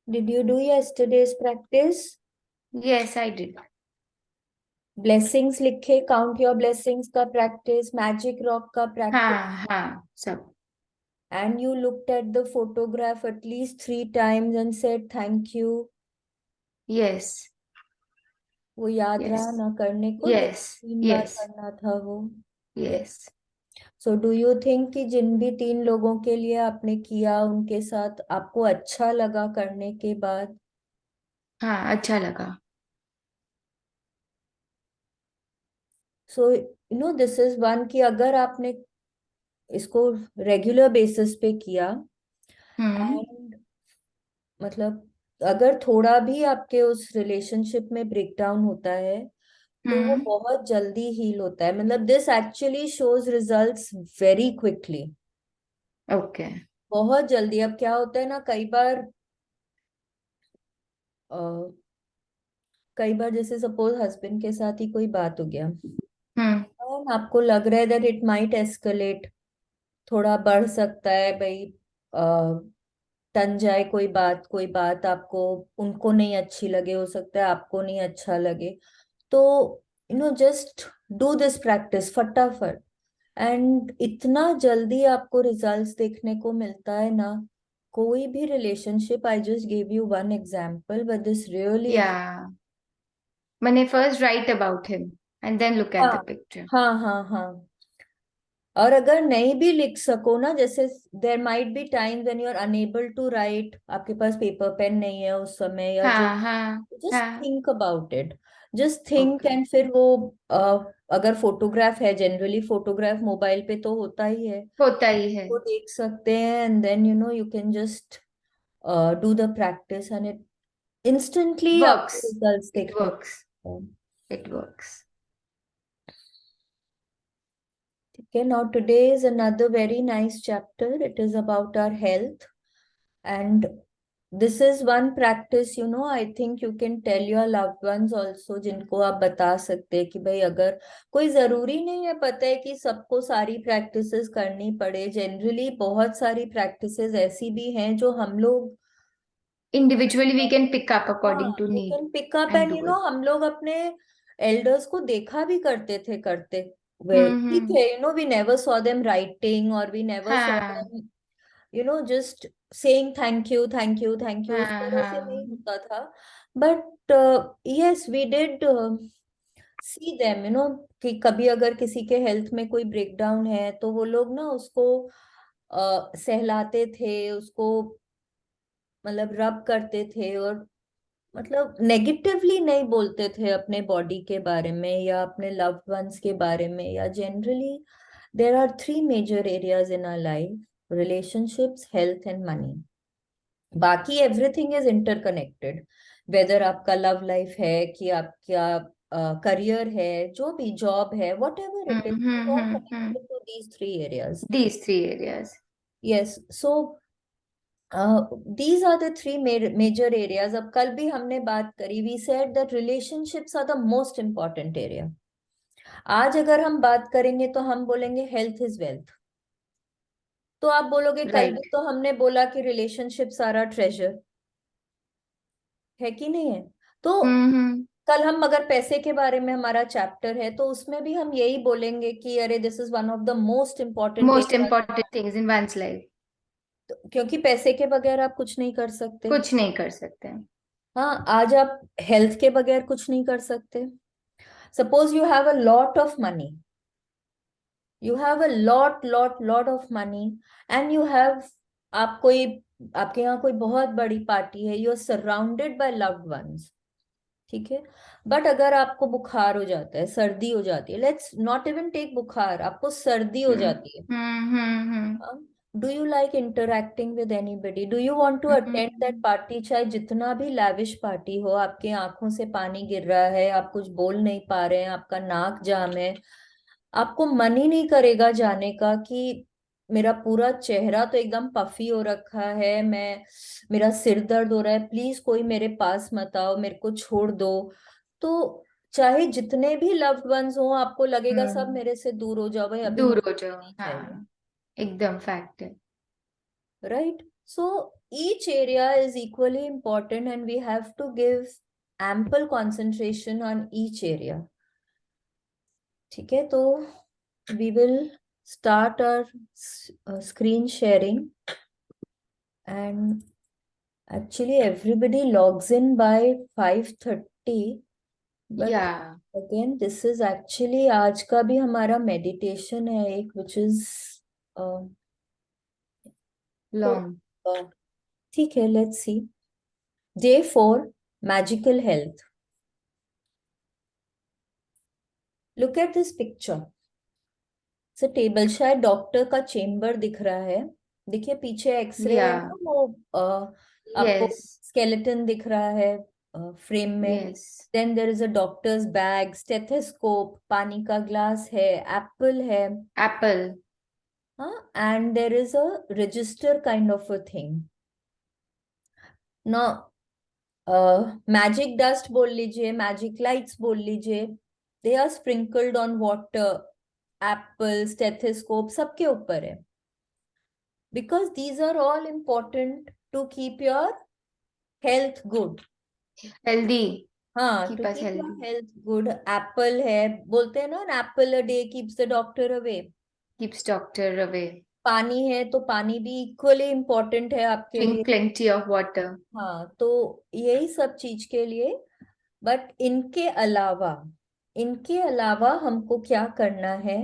Did you do yesterday's practice? Yes, I did. Blessings लिखे, count your blessings का practice, magic rock का practice, हाँ हाँ सब. and you looked at the photograph at least 3 times and said thank you. Yes. वो याद रहा Yes. ना करने को, जो Yes. 3 बार Yes. करना था वो. Yes. So do you think कि जिन भी 3 लोगों के लिए आपने किया उनके साथ आपको अच्छा लगा करने के बाद? हाँ, अच्छा लगा. सो दिस इज वन कि अगर आपने इसको रेगुलर बेसिस पे किया, हम्म. एंड मतलब अगर थोड़ा भी आपके उस रिलेशनशिप में ब्रेकडाउन होता है तो वो हम्म. बहुत जल्दी हील होता है. मतलब this actually shows results very quickly. Okay. बहुत जल्दी. अब क्या होता है ना, कई बार जैसे सपोज हस्बैंड के साथ ही कोई बात हो गया हम्म. और आपको लग रहा है दैट इट माइट एस्केलेट, थोड़ा बढ़ सकता है भाई, तन जाए कोई बात आपको, उनको नहीं अच्छी लगे, हो सकता है आपको नहीं अच्छा लगे. तो जस्ट डू दिस प्रैक्टिस फटाफट, एंड इतना जल्दी आपको रिजल्ट्स देखने को मिलता है ना. कोई भी relationship, I just give you one example but this really. या मैंने first write about him and then look at हाँ द पिक्चर. हाँ हाँ हाँ. और अगर नहीं भी लिख सको ना, जैसे there might be time when you are unable to write, आपके पास पेपर पेन नहीं है उस समय, या जो, हाँ हाँ जस्ट हाँ. Think about it. Just think, okay. And फिर वो अगर फोटोग्राफ है, जनरली फोटोग्राफ मोबाइल पे तो होता ही है, होता ही है. वो देख सकते हैं, and then you can just do the practice, and it instantly आपको वर्क्स. रिजल्ट्स इट देखने को वर्क्स. मिलते हैं. It works. Okay, now today is another very nice chapter. It is about our health. And this is one practice, I think you can tell your loved ones also, जिनको आप बता सकते हैं कि भाई अगर कोई जरूरी नहीं है, पता है कि सबको सारी प्रैक्टिसेस करनी पड़े. जनरली बहुत सारी प्रैक्टिसेस ऐसी भी हैं जो हम लोग, individually we can pick up हाँ, according to you need can pick up, and and do it. हम लोग अपने एल्डर्स को देखा भी करते थे करते हुए. ठीक हम्म. है, we never saw them writing, और वी नेवर सॉ हाँ them just saying thank you thank you thank you, उस हाँ तरह से नहीं हाँ. होता था. But yes, we did see them, कि कभी अगर किसी के हेल्थ में कोई ब्रेकडाउन है तो वो लोग ना उसको सहलाते थे, उसको मतलब रब करते थे, और मतलब नेगेटिवली नहीं बोलते थे अपने बॉडी के बारे में या अपने लव्ड वंस के बारे में. या generally there are 3 major areas in our life: relationships, health and money. बाकी एवरीथिंग इज इंटरकनेक्टेड. वेदर आपका लव लाइफ है कि आपका करियर है, जो भी जॉब है, whatever it is, all hmm. Connected to these 3 areas. These three areas. Yes. So these are the 3 major areas. अब कल भी हमने बात करी, we said that relationships are the most important area. आज अगर हम बात करेंगे तो हम बोलेंगे हेल्थ इज वेल्थ. तो आप बोलोगे कल भी Right. तो हमने बोला कि रिलेशनशिप्स आर आर ट्रेजर, है कि नहीं है? तो हम्म. कल हम अगर पैसे के बारे में, हमारा चैप्टर है, तो उसमें भी हम यही बोलेंगे कि अरे this is one of the most important Most area. important things in one's life. क्योंकि पैसे के बगैर आप कुछ नहीं कर सकते. कुछ नहीं कर सकते. हाँ, आज आप हेल्थ के बगैर कुछ नहीं कर सकते. Suppose you have a lot of money, you have a lot of money, and you have, आप कोई, आपके यहाँ कोई बहुत बड़ी पार्टी है, you are surrounded by loved ones. ठीक है. बट अगर आपको बुखार हो जाता है, सर्दी हो जाती है, लेट्स नॉट इवन टेक बुखार, आपको सर्दी हो जाती है, hmm. Do you like interacting with anybody? Do you want to attend that party? चाहे जितना भी लैविश पार्टी हो, आपके आंखों से पानी गिर रहा है, आप कुछ बोल नहीं पा रहे हैं, आपका नाक जाम है, आपको मन ही नहीं करेगा जाने का कि मेरा पूरा चेहरा तो एकदम पफी हो रखा है, मेरा सिर दर्द हो रहा है, प्लीज कोई मेरे पास मत आओ, मेरे को छोड़ दो. तो चाहे जितने भी लव्ड वंस हो, आपको लगेगा सब हम्म. मेरे से दूर हो जाओ भाई, अभी दूर मुझे हो कोई जाओ. नहीं चाहिए. हाँ. एकदम फैक्ट है. Right. So each area is equally important and we have to give ample concentration on each area. ठीक है, तो we will start our screen sharing, and actually everybody logs in by 5:30, but Yeah, again this is actually आज का भी हमारा meditation है एक, which is तो long. ठीक है, let's see. Day 4, magical health. Look at this picture. So table, शायद डॉक्टर का चेम्बर दिख रहा है. देखिए पीछे एक्सरे है Yeah, ना, वो आपको yes, स्केलेटन दिख रहा है फ्रेम में. yes. Then there is a doctor's bag, stethoscope, पानी का ग्लास है, एप्पल है. Apple. हाँ, and there is a register kind of a thing. ना मैजिक डस्ट बोल लीजिए, मैजिक लाइट्स बोल लीजिए, they are sprinkled on water. Apple, stethoscope सबके ऊपर है, because these are all important to keep your health good. Healthy. हाँ, Keep to us keep your healthy. health good. Apple है, बोलते हैं ना, an apple a day keeps the doctor away. Keeps doctor away. पानी है तो पानी भी इक्वली इम्पोर्टेंट है आपके Drink लिए. plenty of water. हाँ, तो यही सब चीज के लिए. बट इनके अलावा हमको क्या करना है?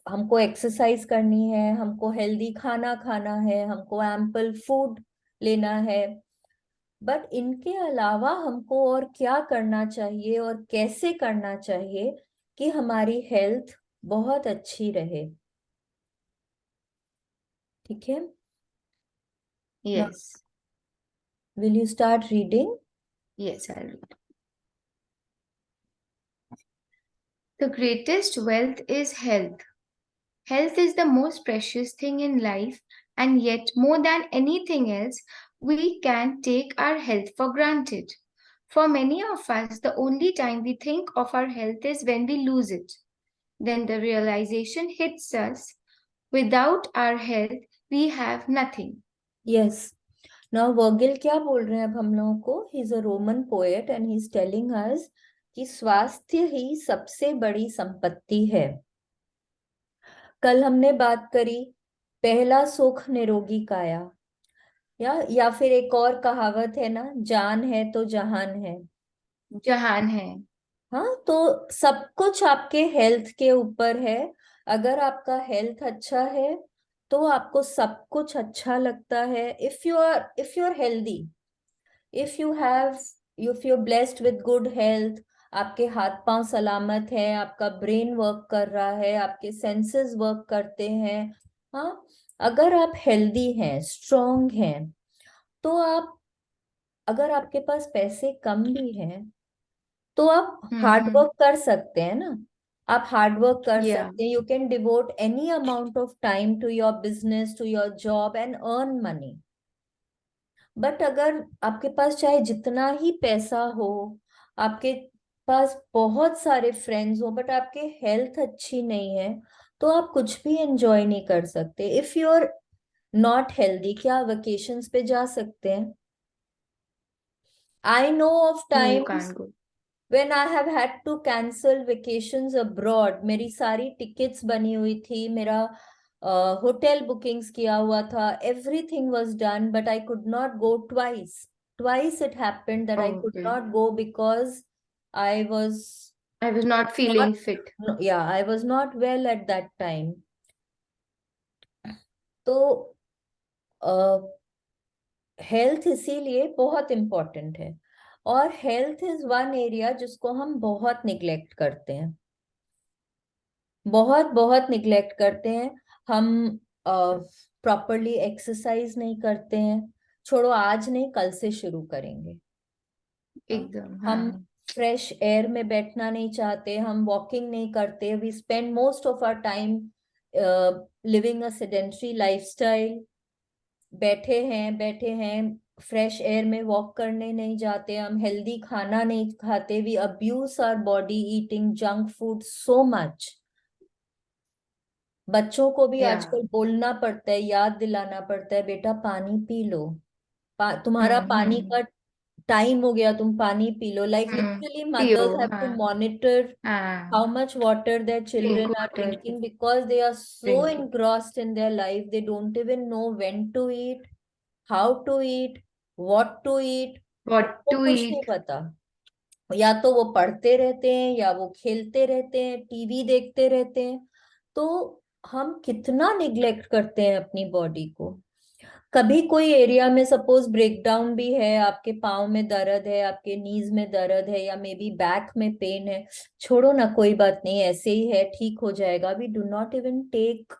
हमको एक्सरसाइज करनी है, हमको हेल्दी खाना खाना है, हमको एम्पल फूड लेना है. बट इनके अलावा हमको और क्या करना चाहिए और कैसे करना चाहिए कि हमारी हेल्थ बहुत अच्छी रहे? ठीक है. Now Yes. Will you start reading? Yes, I'll read. The greatest wealth is health. Health is the most precious thing in life, and yet, more than anything else, we can take our health for granted. For many of us, the only time we think of our health is when we lose it. Then the realization hits us without our health, we have nothing. Yes. Now Virgil क्या बोल रहे हैं अब हम लोगों को? He is a Roman poet and he is telling us कि स्वास्थ्य ही सबसे बड़ी संपत्ति है. कल हमने बात करी, पहला सुख निरोगी काया. या फिर एक और कहावत है ना, जान है तो जहान है. जहान है. हाँ, तो सब कुछ आपके हेल्थ के ऊपर है. अगर आपका हेल्थ अच्छा है तो आपको सब कुछ अच्छा लगता है. If you are healthy, if you blessed with good health, आपके हाथ पांव सलामत है, आपका ब्रेन वर्क कर रहा है, आपके सेंसेस वर्क करते हैं. हाँ, अगर आप हेल्दी हैं, स्ट्रांग हैं, तो आप, अगर आपके पास पैसे कम भी हैं तो आप हार्ड Mm-hmm. वर्क कर सकते हैं ना. आप हार्ड वर्क कर Yeah. सकते हैं. You can devote any amount of time to your business, to your job and earn money. But अगर आपके पास चाहे जितना ही पैसा हो, आपके पास बहुत सारे फ्रेंड्स हो, बट आपके हेल्थ अच्छी नहीं है, तो आप कुछ भी एंजॉय नहीं कर सकते. If you are not healthy, क्या वेकेशंस पे जा सकते हैं? I know of No, you times can't go. when I have had to cancel vacations abroad. मेरी सारी टिकट्स बनी हुई थी, मेरा होटल बुकिंग्स किया हुआ था, everything was done, but I could not go twice it happened that I Oh, could okay. not go because I was I was not not, feeling fit. no, yeah, I was not well at that time. तो health इसीलिए बहुत important है. और health is one area जिसको हम बहुत neglect करते हैं, बहुत बहुत निग्लेक्ट करते हैं. हम प्रॉपरली एक्सरसाइज नहीं करते हैं. छोड़ो, आज नहीं, कल से शुरू करेंगे. हाँ? एकदम, हम हाँ. फ्रेश एयर में बैठना नहीं चाहते, हम वॉकिंग नहीं करते. We spend most of our time living a sedentary lifestyle. बैठे हैं, फ्रेश एयर में वॉक करने नहीं जाते, हम हेल्दी खाना नहीं खाते. We abuse our body eating junk food so much. बच्चों को भी Yeah. आजकल बोलना पड़ता है, याद दिलाना पड़ता है, बेटा पानी पी लो, तुम्हारा पानी Hmm. का टाइम हो गया, तुम पानी P low. Like Hmm. literally पियो. mothers have to हाँ. monitor हाँ. how much water their Drink children are water. drinking, because they are so Drink. engrossed in their life, they don't even know when to eat, how to eat, what to eat. What उनको to कुछ नहीं eat. पता. या तो वो पढ़ते रहते हैं, या वो खेलते रहते हैं, टीवी देखते रहते हैं. तो हम कितना निग्लेक्ट करते हैं अपनी बॉडी को. कभी कोई एरिया में सपोज ब्रेकडाउन भी है, आपके पाँव में दर्द है, आपके नीज में दर्द है, या मे बी बैक में पेन है, छोड़ो ना, कोई बात नहीं, ऐसे ही है, ठीक हो जाएगा. We do not even take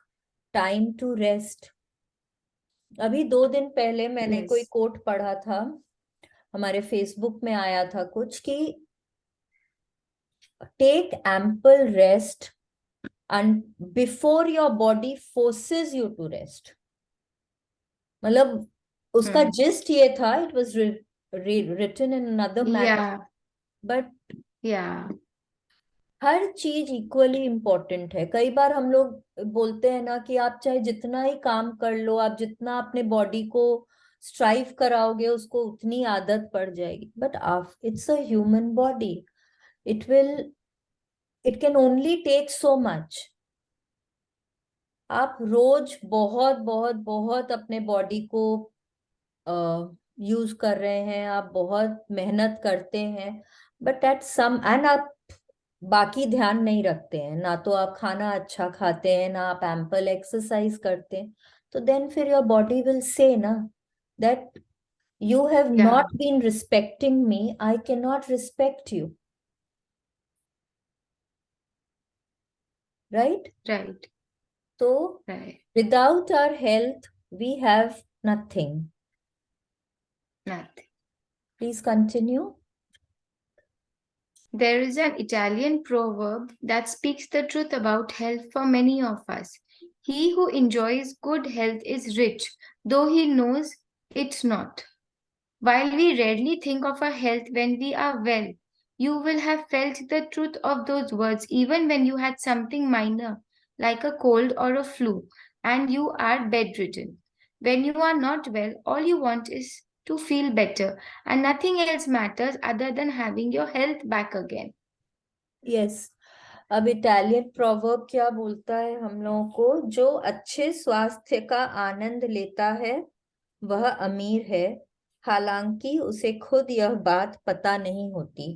time to rest. अभी 2 दिन पहले मैंने कोई Yes. कोट पढ़ा था, हमारे फेसबुक में आया था कुछ कि take ample rest and before your body forces you to rest. मतलब उसका Hmm. जिस्ट ये था, it was written in another manner, Yeah. But Yeah. हर चीज इक्वली इम्पोर्टेंट है. कई बार हम लोग बोलते हैं ना कि आप चाहे जितना ही काम कर लो, आप जितना अपने बॉडी को स्ट्राइव कराओगे, उसको उतनी आदत पड़ जाएगी. बट आप, it's a human body, it will, it can only take so much. आप रोज बहुत बहुत बहुत अपने बॉडी को यूज कर रहे हैं, आप बहुत मेहनत करते हैं, बट एट सम एंड आप बाकी ध्यान नहीं रखते हैं ना, तो आप खाना अच्छा खाते हैं ना, आप एम्पल एक्सरसाइज करते हैं, तो देन फिर योर बॉडी विल से ना that you have Yeah. Not been respecting me, I can not respect you. Right. Right. तो Right. Without our health we have nothing. Nothing. Please continue. There is an Italian proverb that speaks the truth about health for many of us. He who enjoys good health is rich, though he knows it's not. While we rarely think of our health when we are well, you will have felt the truth of those words even when you had something minor, like a cold or a flu, and you are bedridden. When you are not well, all you want is to feel better, and nothing else matters other than having your health back again. Yes. अब Italian proverb क्या बोलता है हम लोगों को? जो अच्छे स्वास्थ्य का आनंद लेता है वह अमीर है, हालांकि उसे खुद यह बात पता नहीं होती.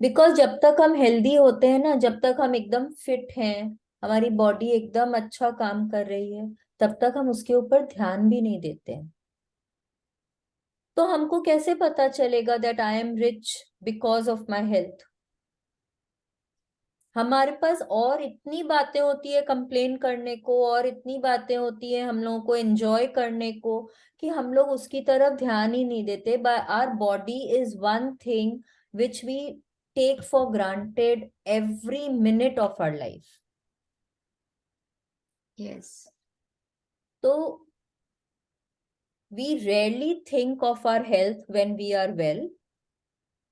बिकॉज जब तक हम हेल्दी होते हैं ना, जब तक हम एकदम फिट हैं, हमारी बॉडी एकदम अच्छा काम कर रही है, तब तक हम उसके ऊपर ध्यान भी नहीं देते हैं. तो हमको कैसे पता चलेगा that I am rich because of my health? हमारे पास और इतनी बातें होती है कंप्लेन करने को, और इतनी बातें होती है हम लोगों को एंजॉय करने को, कि हम लोग उसकी तरफ ध्यान ही नहीं देते. But our body is one thing which we take for granted every minute of our life. Yes. तो we rarely think of our health when we are well.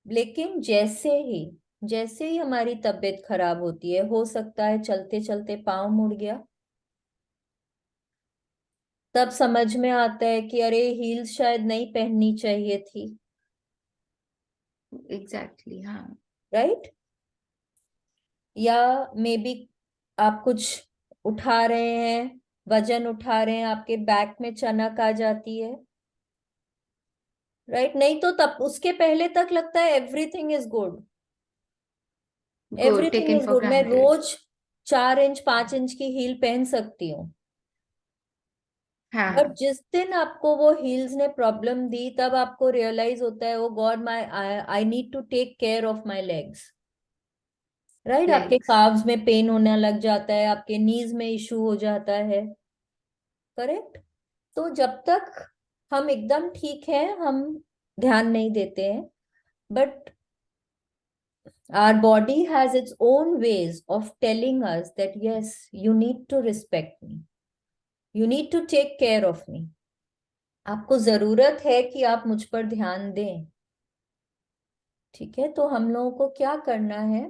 लेकिन जैसे ही हमारी तबीयत खराब होती है, हो सकता है चलते चलते पाँव मुड़ गया, तब समझ में आता है कि अरे हील्स शायद नहीं पहननी चाहिए थी. Exactly. Huh. राइट. या मे बी आप कुछ उठा रहे हैं, वजन उठा रहे हैं, आपके बैक में चनक आ जाती है. राइट. नहीं तो तब उसके पहले तक लगता है everything is good, Good. Everything Taken is for good, मैं granted. रोज 4 इंच 5 इंच की हील पहन सकती हूँ. But Huh. जिस दिन आपको वो हील्स ने प्रॉब्लम दी, तब आपको रियलाइज होता है, oh God, my I need to take care of my legs. Right. आपके Legs. काव्स में पेन होने लग जाता है, आपके नीज में इशू हो जाता है. करेक्ट. तो जब तक हम एकदम ठीक हैं, हम ध्यान नहीं देते हैं. But our body has its own ways of telling us that yes, you need to respect me, you need to take care of me. आपको जरूरत है कि आप मुझ पर ध्यान दें. ठीक है. तो हम लोगों को क्या करना है?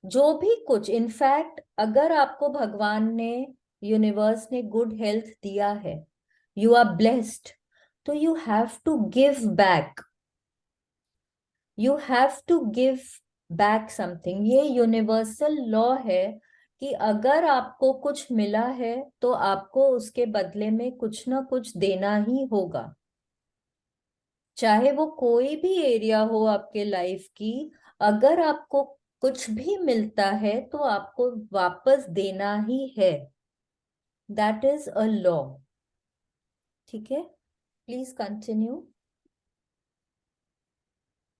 जो भी कुछ, इनफैक्ट अगर आपको भगवान ने, यूनिवर्स ने गुड हेल्थ दिया है, यू आर ब्लेस्ड, तो you have to give back, you have to give back something. ये यूनिवर्सल लॉ है कि अगर आपको कुछ मिला है तो आपको उसके बदले में कुछ ना कुछ देना ही होगा, चाहे वो कोई भी एरिया हो आपके लाइफ की। अगर आपको कुछ भी मिलता है तो आपको वापस देना ही है, दैट इज अ लॉ। ठीक है, please continue.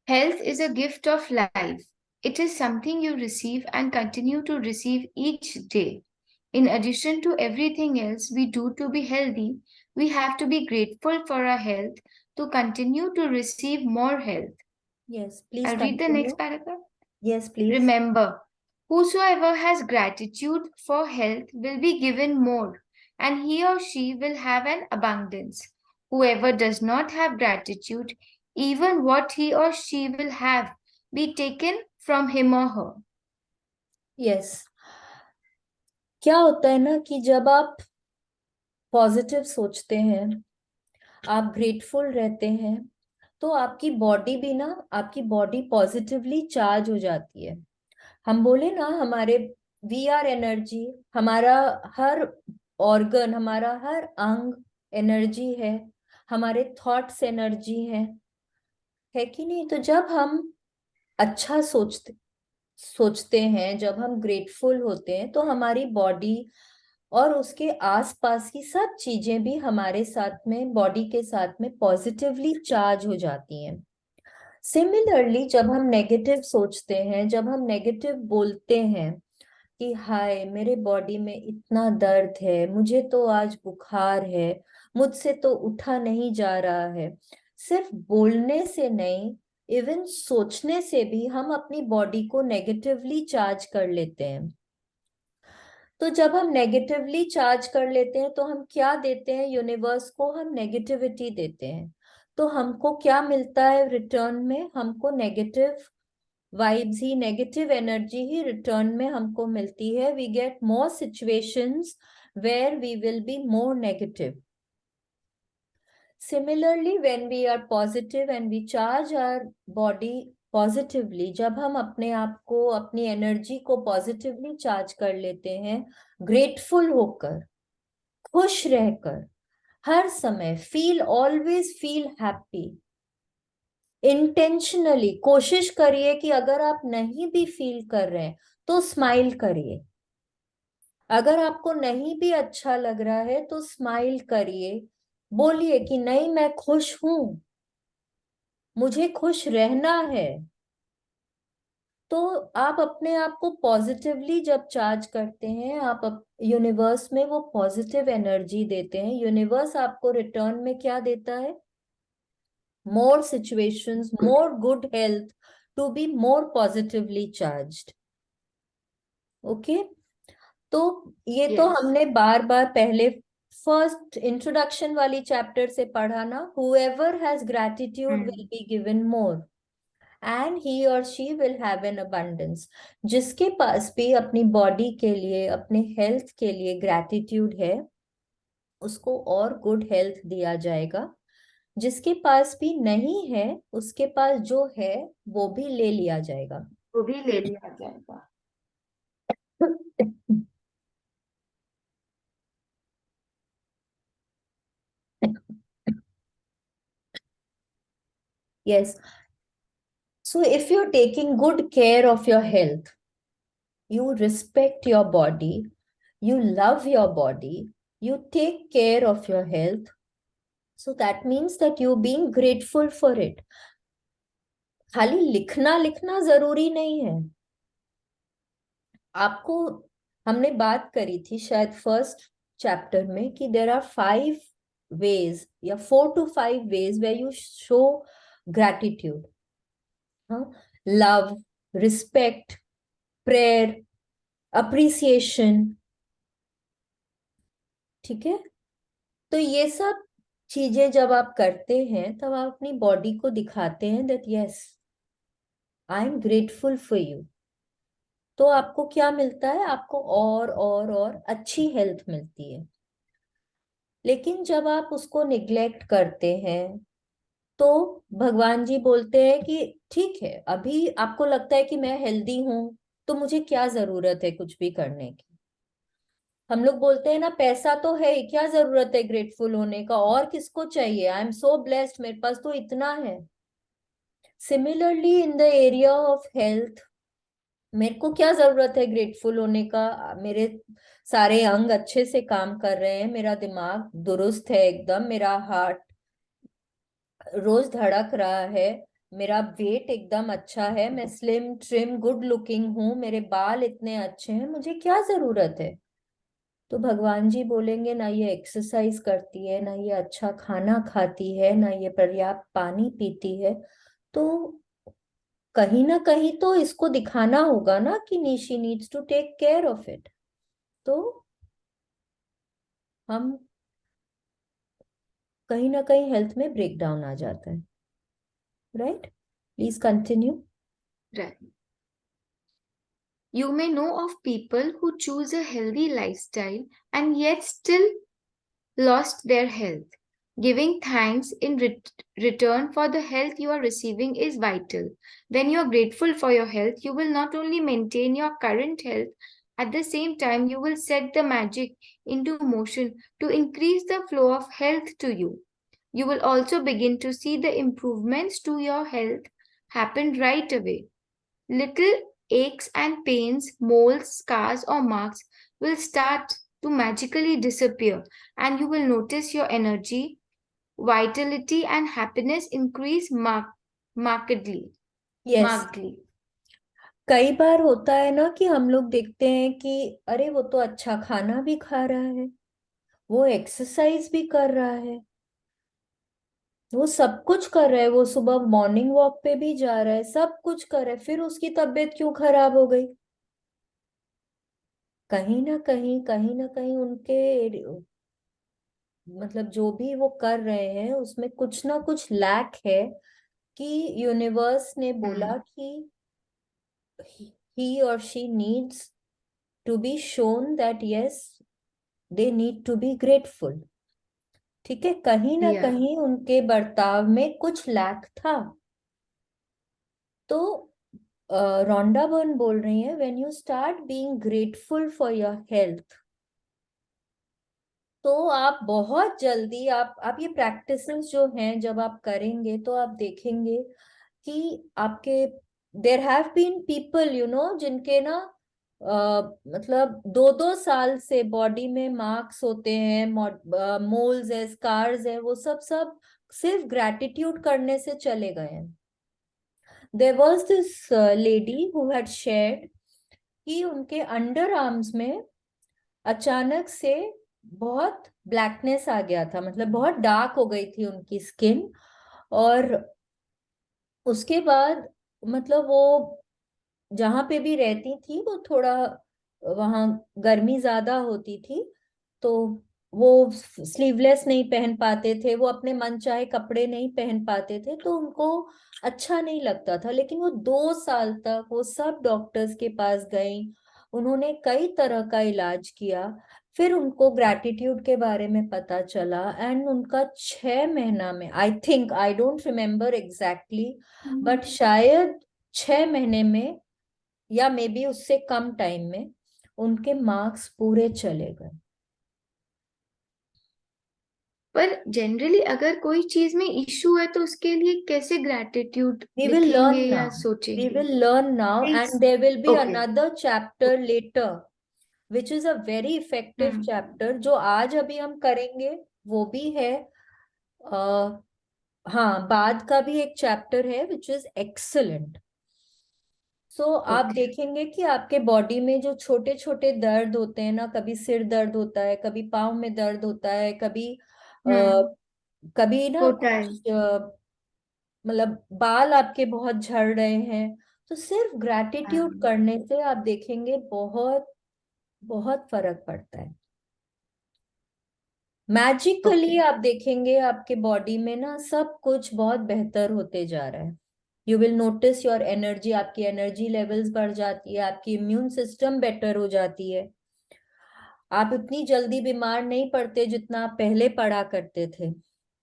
Health is a gift of life. It is something you receive and continue to receive each day. In addition to everything else we do to be healthy, we have to be grateful for our health to continue to receive more health. Yes please I'll read the continue. next paragraph. Yes please. Remember, whosoever has gratitude for health will be given more, and he or she will have an abundance. Whoever does not have gratitude, even what he or she will have, be taken from him or her. Yes, क्या होता है ना कि जब आप positive सोचते हैं, आप ग्रेटफुल रहते हैं, तो आपकी बॉडी भी ना, आपकी बॉडी पॉजिटिवली चार्ज हो जाती है। हम बोले ना, हमारे वी आर एनर्जी, हमारा हर ऑर्गन, हमारा हर अंग एनर्जी है, हमारे थॉट्स एनर्जी है कि नहीं? तो जब हम अच्छा सोचते हैं, जब हम ग्रेटफुल होते हैं, तो हमारी बॉडी और उसके आसपास की सब चीजें भी हमारे साथ में, बॉडी के साथ में पॉजिटिवली चार्ज हो जाती हैं। सिमिलरली जब हम नेगेटिव सोचते हैं, जब हम नेगेटिव बोलते हैं कि हाय मेरे बॉडी में इतना दर्द है, मुझे तो आज बुखार है, मुझसे तो उठा नहीं जा रहा है, सिर्फ बोलने से नहीं, इवन सोचने से भी हम अपनी बॉडी को नेगेटिवली चार्ज कर लेते हैं। तो जब हम नेगेटिवली चार्ज कर लेते हैं तो हम क्या देते हैं यूनिवर्स को? हम नेगेटिविटी देते हैं। तो हमको क्या मिलता है रिटर्न में? हमको नेगेटिव वाइब्स ही, नेगेटिव एनर्जी ही रिटर्न में हमको मिलती है। We get more situations where we will be more negative. Similarly, when we are positive and we charge our body positively, जब हम अपने आप को, अपनी एनर्जी को पॉजिटिवली चार्ज कर लेते हैं, ग्रेटफुल होकर, खुश रहकर, हर समय feel, always feel happy. Intentionally कोशिश करिए कि अगर आप नहीं भी फील कर रहे हैं तो स्माइल करिए। अगर आपको नहीं भी अच्छा लग रहा है तो स्माइल करिए, बोलिए कि नहीं मैं खुश हूं, मुझे खुश रहना है। तो आप अपने आप को पॉजिटिवली जब चार्ज करते हैं, आप यूनिवर्स में वो पॉजिटिव एनर्जी देते हैं। यूनिवर्स आपको रिटर्न में क्या देता है? More situations, Good. More good health, to be more positively charged. Okay, तो ये तो Yes. हमने बार बार पहले फर्स्ट इंट्रोडक्शन वाली चैप्टर से पढ़ा ना। whoever has gratitude will Hmm. be given more and he or she will have an abundance। जिसके पास भी अपनी बॉडी के लिए, अपने हेल्थ के लिए ग्रैटिट्यूड है, उसको और गुड हेल्थ दिया जाएगा। जिसके पास भी नहीं है, उसके पास जो है वो भी ले लिया जाएगा। वो भी ले लिया जाएगा। Yes. So if you're taking good care of your health, you respect your body, you love your body, you take care of your health, so that means that you're being grateful for it। खाली लिखना लिखना जरूरी नहीं है आपको। हमने बात करी थी शायद फर्स्ट चैप्टर में कि देर आर 5 ways या 4 to 5 ways where you show gratitude। हाँ, लव, रिस्पेक्ट, प्रेयर, अप्रिसिएशन। ठीक है, तो ये सब चीजें जब आप करते हैं तब आप अपनी बॉडी को दिखाते हैं that yes I am grateful for you. तो आपको क्या मिलता है, आपको और अच्छी हेल्थ मिलती है। लेकिन जब आप उसको निग्लेक्ट करते हैं तो भगवान जी बोलते हैं कि ठीक है, अभी आपको लगता है कि मैं हेल्दी हूं तो मुझे क्या जरूरत है कुछ भी करने की। हम लोग बोलते हैं ना, पैसा तो है ही, क्या जरूरत है ग्रेटफुल होने का, और किसको चाहिए, आई एम सो ब्लेस्ड, मेरे पास तो इतना है। Similarly in the area of health, मेरे को क्या जरूरत है ग्रेटफुल होने का, मेरे सारे अंग अच्छे से काम कर रहे हैं, मेरा दिमाग दुरुस्त है एकदम, मेरा हार्ट रोज धड़क रहा है, मेरा वेट एकदम अच्छा है, मैं स्लिम ट्रिम गुड लुकिंग हूँ, मेरे बाल इतने अच्छे हैं, मुझे क्या जरूरत है। तो भगवान जी बोलेंगे ना ये एक्सरसाइज करती है, ना ये अच्छा खाना खाती है, ना ये पर्याप्त पानी पीती है, तो कहीं ना कहीं तो इसको दिखाना होगा ना कि she needs to take care of it. तो हम कहीं ना कहीं हेल्थ में ब्रेक डाउन आ जाता है। Right, please continue. Right. You may know of people who choose a healthy lifestyle and yet still lost their health. Giving thanks in return for the health you are receiving is vital. When you are grateful for your health, you will not only maintain your current health, at the same time, you will set the magic into motion to increase the flow of health to you. You will also begin to see the improvements to your health happen right away. Little aches and pains, moles, scars, or marks will start to magically disappear, and you will notice your energy, vitality, and happiness increase markedly. Yes, Markedly. कई बार होता है ना कि हम लोग देखते हैं कि अरे वो तो अच्छा खाना भी खा रहा है, वो एक्सरसाइज भी कर रहा है, वो सब कुछ कर रहा है, वो सुबह मॉर्निंग वॉक पे भी जा रहा है, सब कुछ कर रहा है, फिर उसकी तबीयत क्यों खराब हो गई। कहीं ना कहीं उनके मतलब जो भी वो कर रहे हैं उसमें कुछ ना कुछ लैक है, कि यूनिवर्स ने बोला Hmm. कि he or she needs to be shown that yes, they need to be grateful। ठीक है, कहीं ना Yeah. कहीं उनके बर्ताव में कुछ लैक था। तो रोंडा बर्न बोल रही है, when you start being grateful for your health, तो आप बहुत जल्दी आप ये प्रैक्टिसेस जो हैं जब आप करेंगे तो आप देखेंगे कि आपके देर हैव बीन पीपल जिनके ना मतलब 2-2 साल से बॉडी में मार्क्स होते हैं, मोल्स है, स्कार्स है, वो सब सब सिर्फ ग्रैटिट्यूड करने से चले गए हैं। There was this lady who had shared कि उनके अंडर आर्म्स में अचानक से बहुत ब्लैकनेस आ गया था, मतलब बहुत डार्क हो गई थी उनकी स्किन। और उसके बाद मतलब वो जहां पे भी रहती थी वो थोड़ा वहां गर्मी ज्यादा होती थी, तो वो स्लीवलेस नहीं पहन पाते थे, वो अपने मन चाहे कपड़े नहीं पहन पाते थे, तो उनको अच्छा नहीं लगता था। लेकिन वो 2 साल तक वो सब डॉक्टर्स के पास गई, उन्होंने कई तरह का इलाज किया, फिर उनको ग्रैटिट्यूड के बारे में पता चला, एंड उनका 6 महीना में, I think, I don't remember exactly, but शायद 6 महीने में या मे बी उससे कम टाइम में उनके मार्क्स पूरे चले गए। पर जनरली अगर कोई चीज में इश्यू है तो उसके लिए कैसे ग्रैटिट्यूड We will लिखेंगे learn या now. We सोचेंगे? will learn now, Please. and there will be Okay. another chapter later, which is a very effective Hmm. chapter, जो आज अभी हम करेंगे वो भी है। आ, हाँ, बाद का भी एक चैप्टर है विच इज एक्सलेंट। सो आप Okay. देखेंगे कि आपके बॉडी में जो छोटे छोटे दर्द होते हैं ना, कभी सिर दर्द होता है, कभी पाँव में दर्द होता है, Hmm. कभी ना होता है। कुछ मतलब बाल आपके बहुत झड़ रहे हैं, तो सिर्फ ग्रैटिट्यूड हाँ, करने से आप देखेंगे बहुत बहुत फर्क पड़ता है। Magically okay. आप देखेंगे आपके बॉडी में ना सब कुछ बहुत बेहतर होते जा रहा है। You will notice your energy, आपकी एनर्जी लेवल्स बढ़ जाती है, आपकी इम्यून सिस्टम बेटर हो जाती है, आप इतनी जल्दी बीमार नहीं पड़ते जितना आप पहले पड़ा करते थे।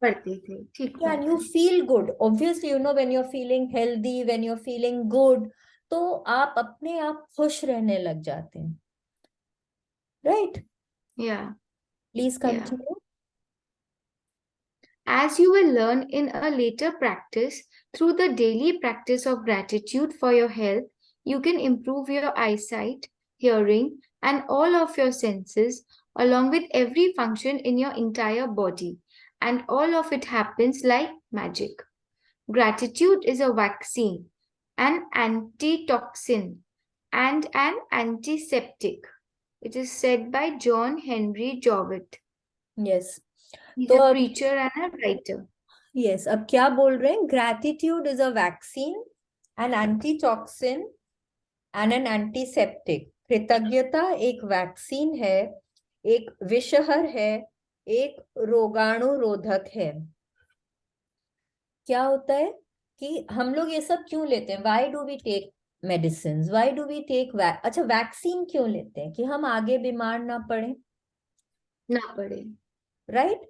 पढ़ते थे, ठीक And बात you है। feel good. Obviously, when you're feeling healthy, when you're feeling good, तो आप अपने आप खुश रहने लग जाते हैं, right? Yeah, Please yeah. continue. As you will learn in a later practice, through the daily practice of gratitude for your health, you can improve your eyesight, hearing, and all of your senses, along with every function in your entire body. And all of it happens like magic. Gratitude is a vaccine, an antitoxin, and an antiseptic. It is said by John Henry Jowett. Yes. He's तो a अब preacher and a writer. yes, अब क्या बोल रहे हैं? Gratitude is a vaccine, an antitoxin and an antiseptic. कृतज्ञता एक vaccine है, एक विषहर है, एक रोगाणुरोधक है। क्या होता है कि हम लोग ये सब क्यों लेते हैं? Why do we take medicine, why do we take अच्छा, वैक्सीन क्यों लेते हैं? कि हम आगे बीमार ना पड़े, ना पड़े। राइट?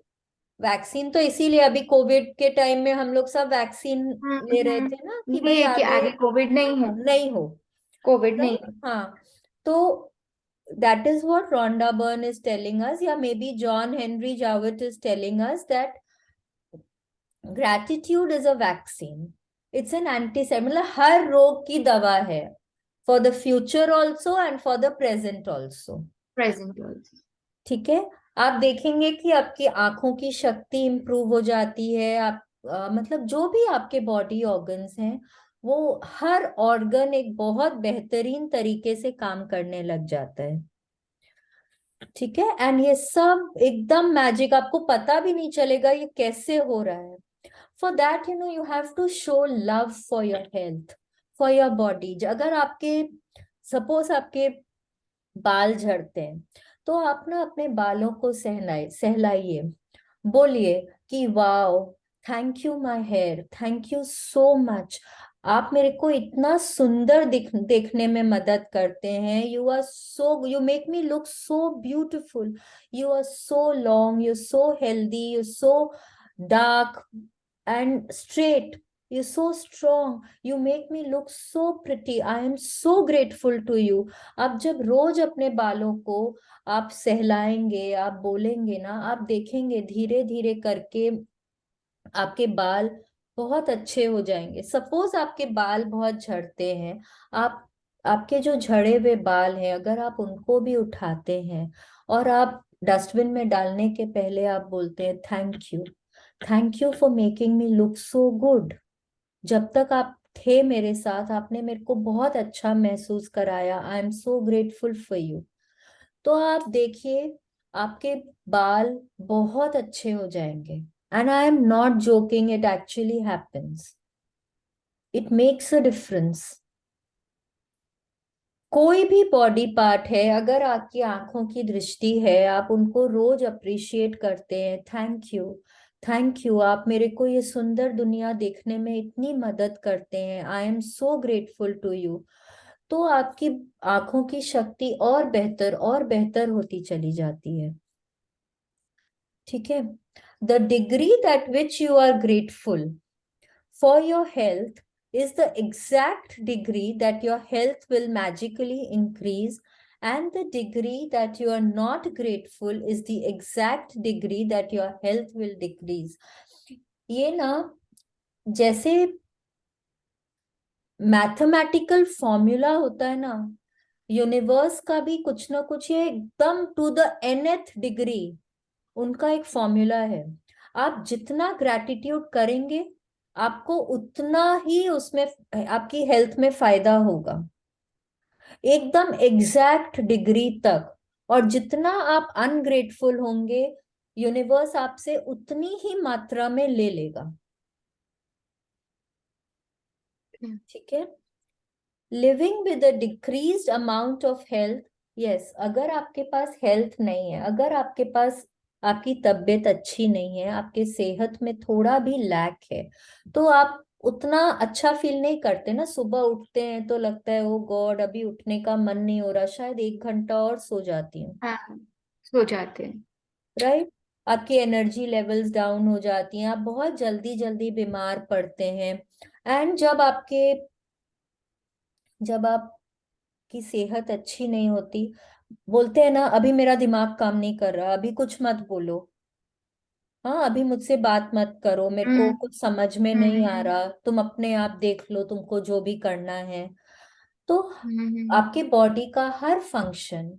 वैक्सीन तो इसीलिए अभी कोविड के टाइम में हम लोग सब वैक्सीन ले रहे थे ना, कि भाई ये है कि आगे आगे कोविड नहीं हो। नहीं हो, कोविड नहीं राइट? हाँ, तो that is what Rhonda Byrne is telling us, या maybe John Henry Jowett is telling us that gratitude is a vaccine, it's an antiseptic, मतलब हर रोग की दवा है, for the future also and for the present also. Present also. ठीक है? आप देखेंगे कि आपकी आंखों की शक्ति इंप्रूव हो जाती है, आप मतलब जो भी आपके बॉडी ऑर्गन्स हैं, वो हर ऑर्गन एक बहुत बेहतरीन तरीके से काम करने लग जाता है। ठीक है? एंड ये सब एकदम मैजिक, आपको पता भी नहीं चलेगा ये कैसे हो रहा है। For that you have to show love for your health, for your body. अगर आपके सपोज आपके बाल झड़ते हैं, तो आप ना अपने बालों को सहलाइए, बोलिए कि wow, thank you my hair, thank you so much, आप मेरे को इतना सुंदर देखने में मदद करते हैं, you make me look so beautiful, you are so long, you so healthy, you so dark and straight, you're so strong, you make me look so pretty, I am so grateful to you। आप जब रोज अपने बालों को आप सहलाएंगे, आप बोलेंगे ना, आप देखेंगे धीरे धीरे करके आपके बाल बहुत अच्छे हो जाएंगे। सपोज आपके बाल बहुत झड़ते हैं, आप आपके जो झड़े हुए बाल हैं, अगर आप उनको भी उठाते हैं और आप डस्टबिन में डालने के पहले आप बोलते हैं thank you for making me look so good, जब तक आप थे मेरे साथ आपने मेरे को बहुत अच्छा महसूस कराया, आई am so grateful for you. तो आप देखिए आपके बाल बहुत अच्छे हो जाएंगे, and I am not joking, it actually happens, it makes a difference. कोई भी बॉडी पार्ट है, अगर आपकी आंखों की दृष्टि है, आप उनको रोज अप्रिशिएट करते हैं, थैंक यू, आप मेरे को ये सुंदर दुनिया देखने में इतनी मदद करते हैं, I am so grateful to you, तो आपकी आंखों की शक्ति और बेहतर होती चली जाती है। ठीक है? The degree that which you are grateful for your health is the exact degree that your health will magically increase, and the degree that you are not grateful is the exact degree that your health will decrease। ये ना जैसे mathematical formula होता है ना, universe का भी कुछ ना कुछ, ये एकदम टू द nth डिग्री उनका एक फॉर्मूला है। आप जितना ग्रैटिट्यूड करेंगे, आपको उतना ही उसमें आपकी हेल्थ में फायदा होगा, एकदम एग्जैक्ट डिग्री तक। और जितना आप अनग्रेटफुल होंगे, यूनिवर्स आपसे उतनी ही मात्रा में ले लेगा। ठीक है? Living with a decreased amount of health, yes, अगर आपके पास हेल्थ नहीं है, अगर आपके पास आपकी तबीयत अच्छी नहीं है, आपके सेहत में थोड़ा भी लैक है, तो आप उतना अच्छा फील नहीं करते ना। सुबह उठते हैं तो लगता है ओ गॉड अभी उठने का मन नहीं हो रहा, शायद 1 घंटा और सो जाती हूँ। हाँ, सो जाते हैं। राइट। आपकी एनर्जी लेवल्स डाउन हो जाती हैं, आप बहुत जल्दी जल्दी बीमार पड़ते हैं। एंड जब आपकी सेहत अच्छी नहीं होती, बोलते हैं ना अभी मेरा दिमाग काम नहीं कर रहा, अभी कुछ मत बोलो, हाँ अभी मुझसे बात मत करो, मेरे को हम्म कुछ समझ में नहीं आ रहा, तुम अपने आप देख लो तुमको जो भी करना है। तो हम्म। आपके बॉडी का हर फंक्शन,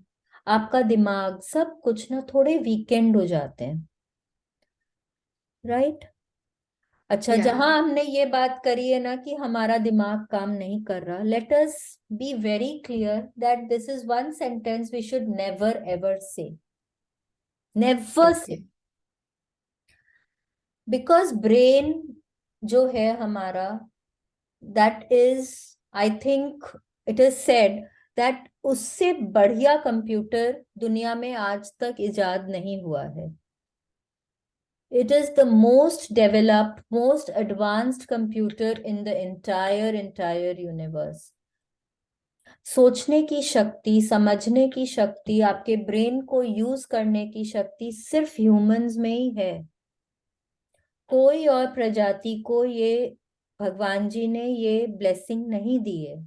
आपका दिमाग, सब कुछ ना थोड़े वीकेंड हो जाते हैं। राइट। अच्छा, या जहां हमने ये बात करी है ना कि हमारा दिमाग काम नहीं कर रहा, let us be very clear that this is one sentence we should never ever say. Never okay. Say. Because brain जो है हमारा, that is, I think it is said that उससे बढ़िया कंप्यूटर दुनिया में आज तक इजाद नहीं हुआ है। It is the most developed, most advanced computer in the entire universe. सोचने की शक्ति, समझने की शक्ति, आपके ब्रेन को यूज करने की शक्ति सिर्फ ह्यूमंस में ही है। कोई और प्रजाति को ये भगवान जी ने ये ब्लेसिंग नहीं दी है।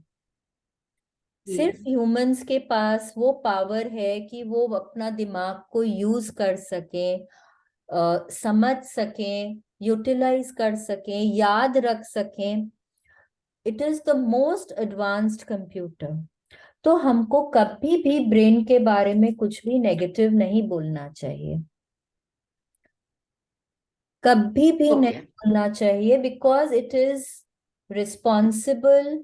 जी। सिर्फ ह्यूमंस के पास वो पावर है कि वो अपना दिमाग को यूज कर सके, समझ सकें, यूटिलाइज कर सकें, याद रख सकें। It is the most advanced computer. तो हमको कभी भी ब्रेन के बारे में कुछ भी नेगेटिव नहीं बोलना चाहिए, कभी भी नहीं ओके। बोलना चाहिए, because it is responsible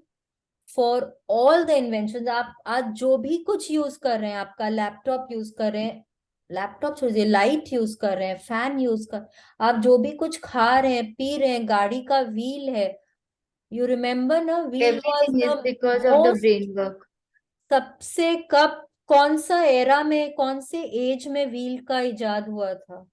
for all the invention. आप आज जो भी कुछ यूज कर रहे हैं, आपका लैपटॉप यूज कर रहे हैं, लैपटॉप छोड़िए, लाइट यूज कर रहे हैं, फैन यूज कर, आप जो भी कुछ खा रहे हैं, पी रहे हैं, गाड़ी का व्हील है, यू रिमेम्बर ना, wheel was everything is the because of the most, brain work. सबसे कब, कौन सा एरा में, कौन से एज में व्हील का इजाद हुआ था,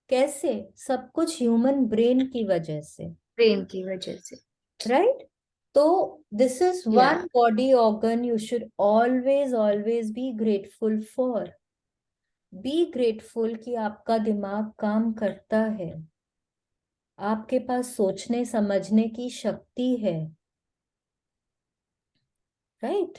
कैसे, सब कुछ ह्यूमन ब्रेन की वजह से। ब्रेन की वजह से। राइट। तो दिस इज या one body organ you should always always be grateful for. Be grateful कि आपका दिमाग काम करता है, आपके पास सोचने समझने की शक्ति है। राइट।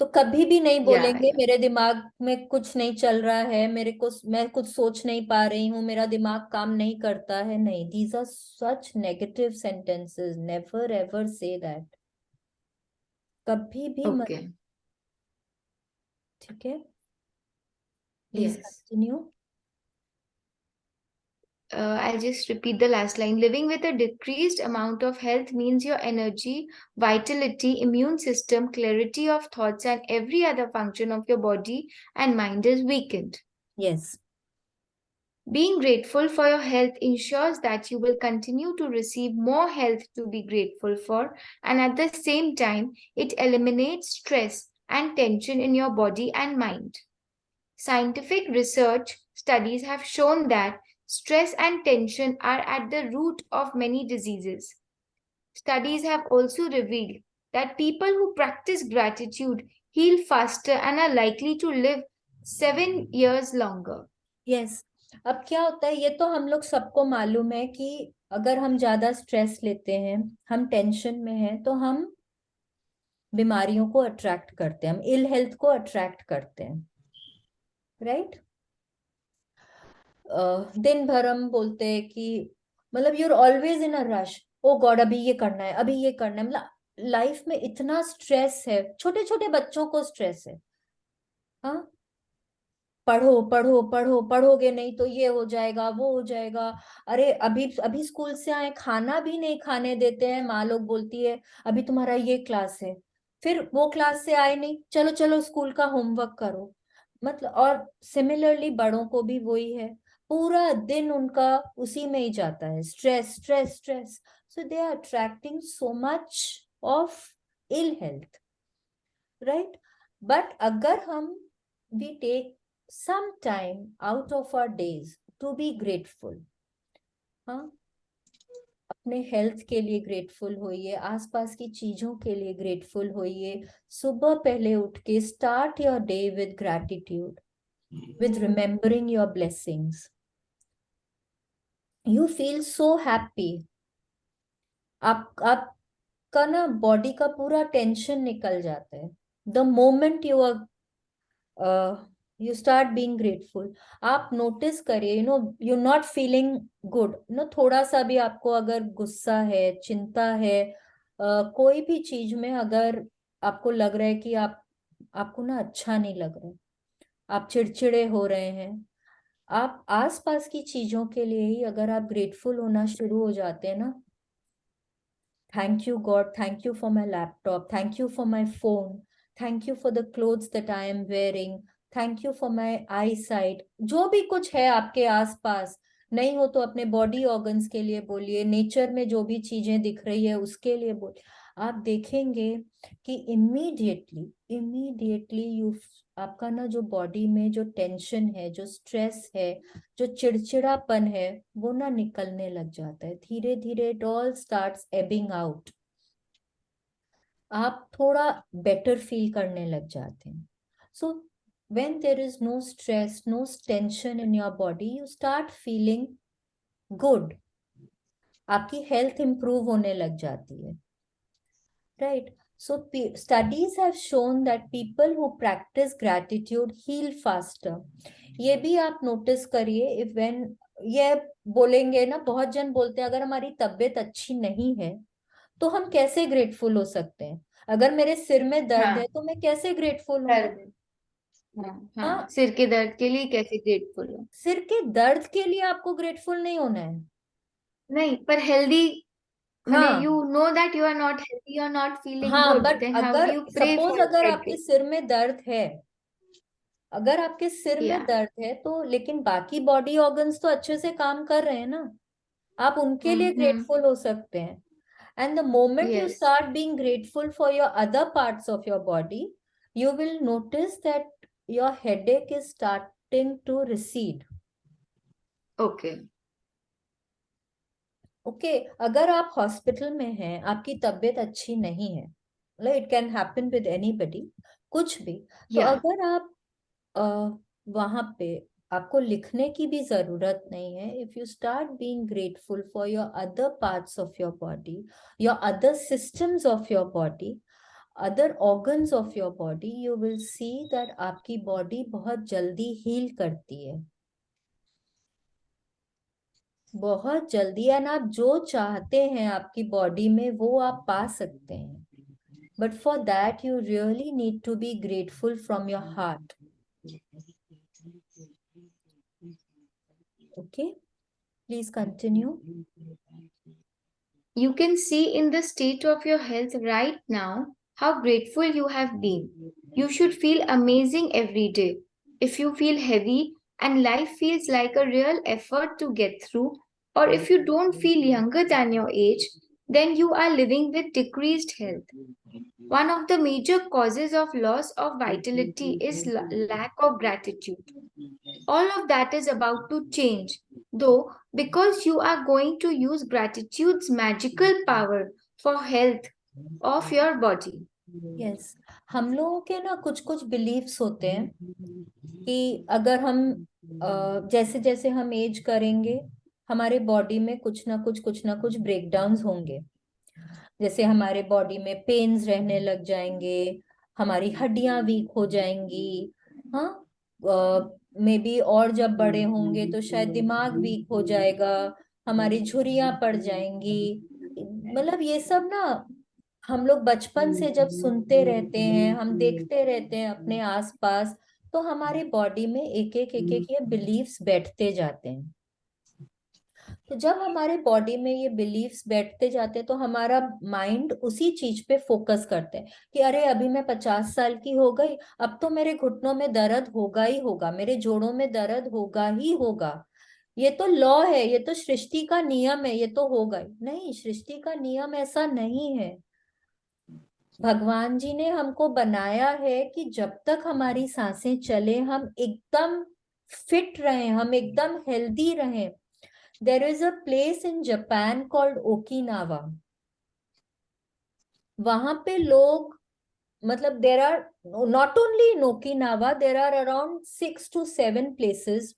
तो कभी भी नहीं या बोलेंगे मेरे दिमाग में कुछ नहीं चल रहा है, मेरे को, मैं कुछ सोच नहीं पा रही हूँ, मेरा दिमाग काम नहीं करता है। नहीं, these are such negative sentences, never ever say that. कभी भी मत। ओके। ठीक है, please yes. Continue. I'll just repeat the last line. Living with a decreased amount of health means your energy, vitality, immune system, clarity of thoughts, and every other function of your body and mind is weakened. Yes. Being grateful for your health ensures that you will continue to receive more health to be grateful for, and at the same time, it eliminates stress and tension in your body and mind. Scientific research studies have shown that stress and tension are at the root of many diseases. Studies have also revealed that people who practice gratitude heal faster and are likely to live 7 years longer. Yes. अब क्या होता है, ये तो हम लोग सबको मालूम है कि अगर हम ज्यादा स्ट्रेस लेते हैं, हम टेंशन में हैं, तो हम बीमारियों को अट्रैक्ट करते हैं, हम इल हेल्थ को अट्रैक्ट करते हैं। राइट। दिन भर हम बोलते हैं कि, मतलब you're always in a rush, oh God अभी ये करना है, अभी ये करना है, मतलब लाइफ में इतना स्ट्रेस है, छोटे छोटे बच्चों को स्ट्रेस है। हाँ, पढ़ो पढ़ो पढ़ो, पढ़ोगे नहीं तो ये हो जाएगा, वो हो जाएगा। अरे अभी अभी स्कूल से आए, खाना भी नहीं खाने देते हैं, माँ लोग बोलती है अभी तुम्हारा ये क्लास है, फिर वो क्लास से आए नहीं, चलो चलो स्कूल का होमवर्क करो। मतलब, और सिमिलरली बड़ों को भी वही है, पूरा दिन उनका उसी में ही जाता है, stress stress stress. So they are attracting so much of ill health. Right. But अगर हम, we take some time out of our days to be grateful, हाँ, अपने हेल्थ के लिए ग्रेटफुल होइए, आसपास की चीजों के लिए ग्रेटफुल होइए। सुबह पहले उठ के start your day with gratitude, with remembering your blessings. You feel so happy. आपका ना बॉडी का पूरा टेंशन निकल जाता है the moment you start being grateful. आप नोटिस करिए, यू नॉट फीलिंग गुड, थोड़ा सा भी आपको अगर गुस्सा है, चिंता है, कोई भी चीज में अगर आपको लग रहा है कि आपको ना अच्छा नहीं लग रहा है, आप चिड़चिड़े हो रहे हैं, आप आसपास की चीजों के लिए ही अगर आप ग्रेटफुल होना शुरू हो जाते हैं ना, thank you, God. Thank you for my laptop. Thank you for my phone. Thank you for the clothes that I am wearing. Thank you for my eyesight. जो भी कुछ है आपके आसपास, नहीं हो तो अपने बॉडी ऑर्गन्स के लिए बोलिए, नेचर में जो भी चीजें दिख रही है उसके लिए बोलिए। आप देखेंगे कि इमीडिएटली इमीडिएटली यू आपका ना जो बॉडी में जो टेंशन है, जो स्ट्रेस है, जो चिड़चिड़ापन है, वो ना निकलने लग जाता है धीरे धीरे। It all starts ebbing out. आप थोड़ा बेटर फील करने लग जाते हैं। So when there is no stress, no tension in your body, you start feeling good. आपकी हेल्थ इंप्रूव होने लग जाती है, right? So studies have shown that people who practice gratitude heal faster. ये भी आप नोटिस करिए। इफ व्हेन ये बोलेंगे ना, बहुत जन बोलते हैं अगर हमारी तबीयत अच्छी नहीं है तो हम कैसे ग्रेटफुल हो सकते हैं? अगर मेरे सिर में दर्द हाँ, है तो मैं कैसे ग्रेटफुल हूँ? दर्द। हाँ हाँ, हाँ, सिर के दर्द के लिए कैसे ग्रेटफुल हो? सिर के दर्द के लिए आपको ग्रेटफुल नहीं होना है। नहीं, पर हेल्दी, मैंने हाँ, you know that you are not healthy, you are not feeling हाँ, गुड, बट देन हाउ अगर do you pray suppose for अगर दैट आपके डे? सिर में दर्द है, अगर आपके सिर में या दर्द है तो लेकिन बाकी बॉडी ऑर्गन्स तो अच्छे से काम कर रहे हैं ना, आप उनके लिए हम्म, ग्रेटफुल हो सकते हैं। And the moment you yes, start being grateful for your other parts of your body, you will notice that your headache is starting to recede. Okay, okay, अगर आप हॉस्पिटल में हैं, आपकी तबीयत अच्छी नहीं है, मतलब it can happen with anybody, कुछ भी, तो या अगर आप वहां पे, आपको लिखने की भी जरूरत नहीं है। If you start being grateful for your other parts of your body, your other systems of your body, other organs of your body, you will see that आपकी बॉडी बहुत जल्दी हील करती है, बहुत जल्दी। एंड आप जो चाहते हैं आपकी बॉडी में वो आप पा सकते हैं। But for that you really need to be grateful from your heart. Okay, please continue. you can see in the state of your health right now how grateful you have been. You should feel amazing every day. If you feel heavy and life feels like a real effort to get through, or if you don't feel younger than your age, then you are living with decreased health. One of the major causes of loss of vitality is lack of gratitude. All of that is about to change, though, because you are going to use gratitude's magical power for health of your body. Yes, हम लोगों के ना कुछ कुछ beliefs होते हैं कि अगर हम जैसे जैसे हम एज करेंगे, हमारे बॉडी में कुछ ना कुछ ब्रेकडाउन्स होंगे। जैसे हमारे बॉडी में पेन्स रहने लग जाएंगे, हमारी हड्डियां वीक हो जाएंगी। हाँ, मे बी और जब बड़े होंगे तो शायद दिमाग वीक हो जाएगा, हमारी झुर्रियां पड़ जाएंगी। मतलब ये सब ना हम लोग बचपन से जब सुनते रहते हैं, हम देखते रहते हैं अपने आसपास, तो हमारी बॉडी में एक एक ये बिलीव्स बैठते जाते हैं। तो जब हमारे बॉडी में ये बिलीव्स बैठते जाते हैं तो हमारा माइंड उसी चीज पे फोकस करते हैं कि अरे अभी मैं 50 साल की हो गई, अब तो मेरे घुटनों में दर्द होगा ही होगा, मेरे जोड़ों में दर्द होगा ही होगा, ये तो लॉ है, ये तो सृष्टि का नियम है, ये तो होगा ही नहीं। सृष्टि का नियम ऐसा नहीं है। भगवान जी ने हमको बनाया है कि जब तक हमारी सांसें चले हम एकदम फिट रहें, हम एकदम हेल्दी रहें। There is a place in Japan called Okinawa. वहां पे लोग, मतलब there are not only in Okinawa, there are around 6 to 7 places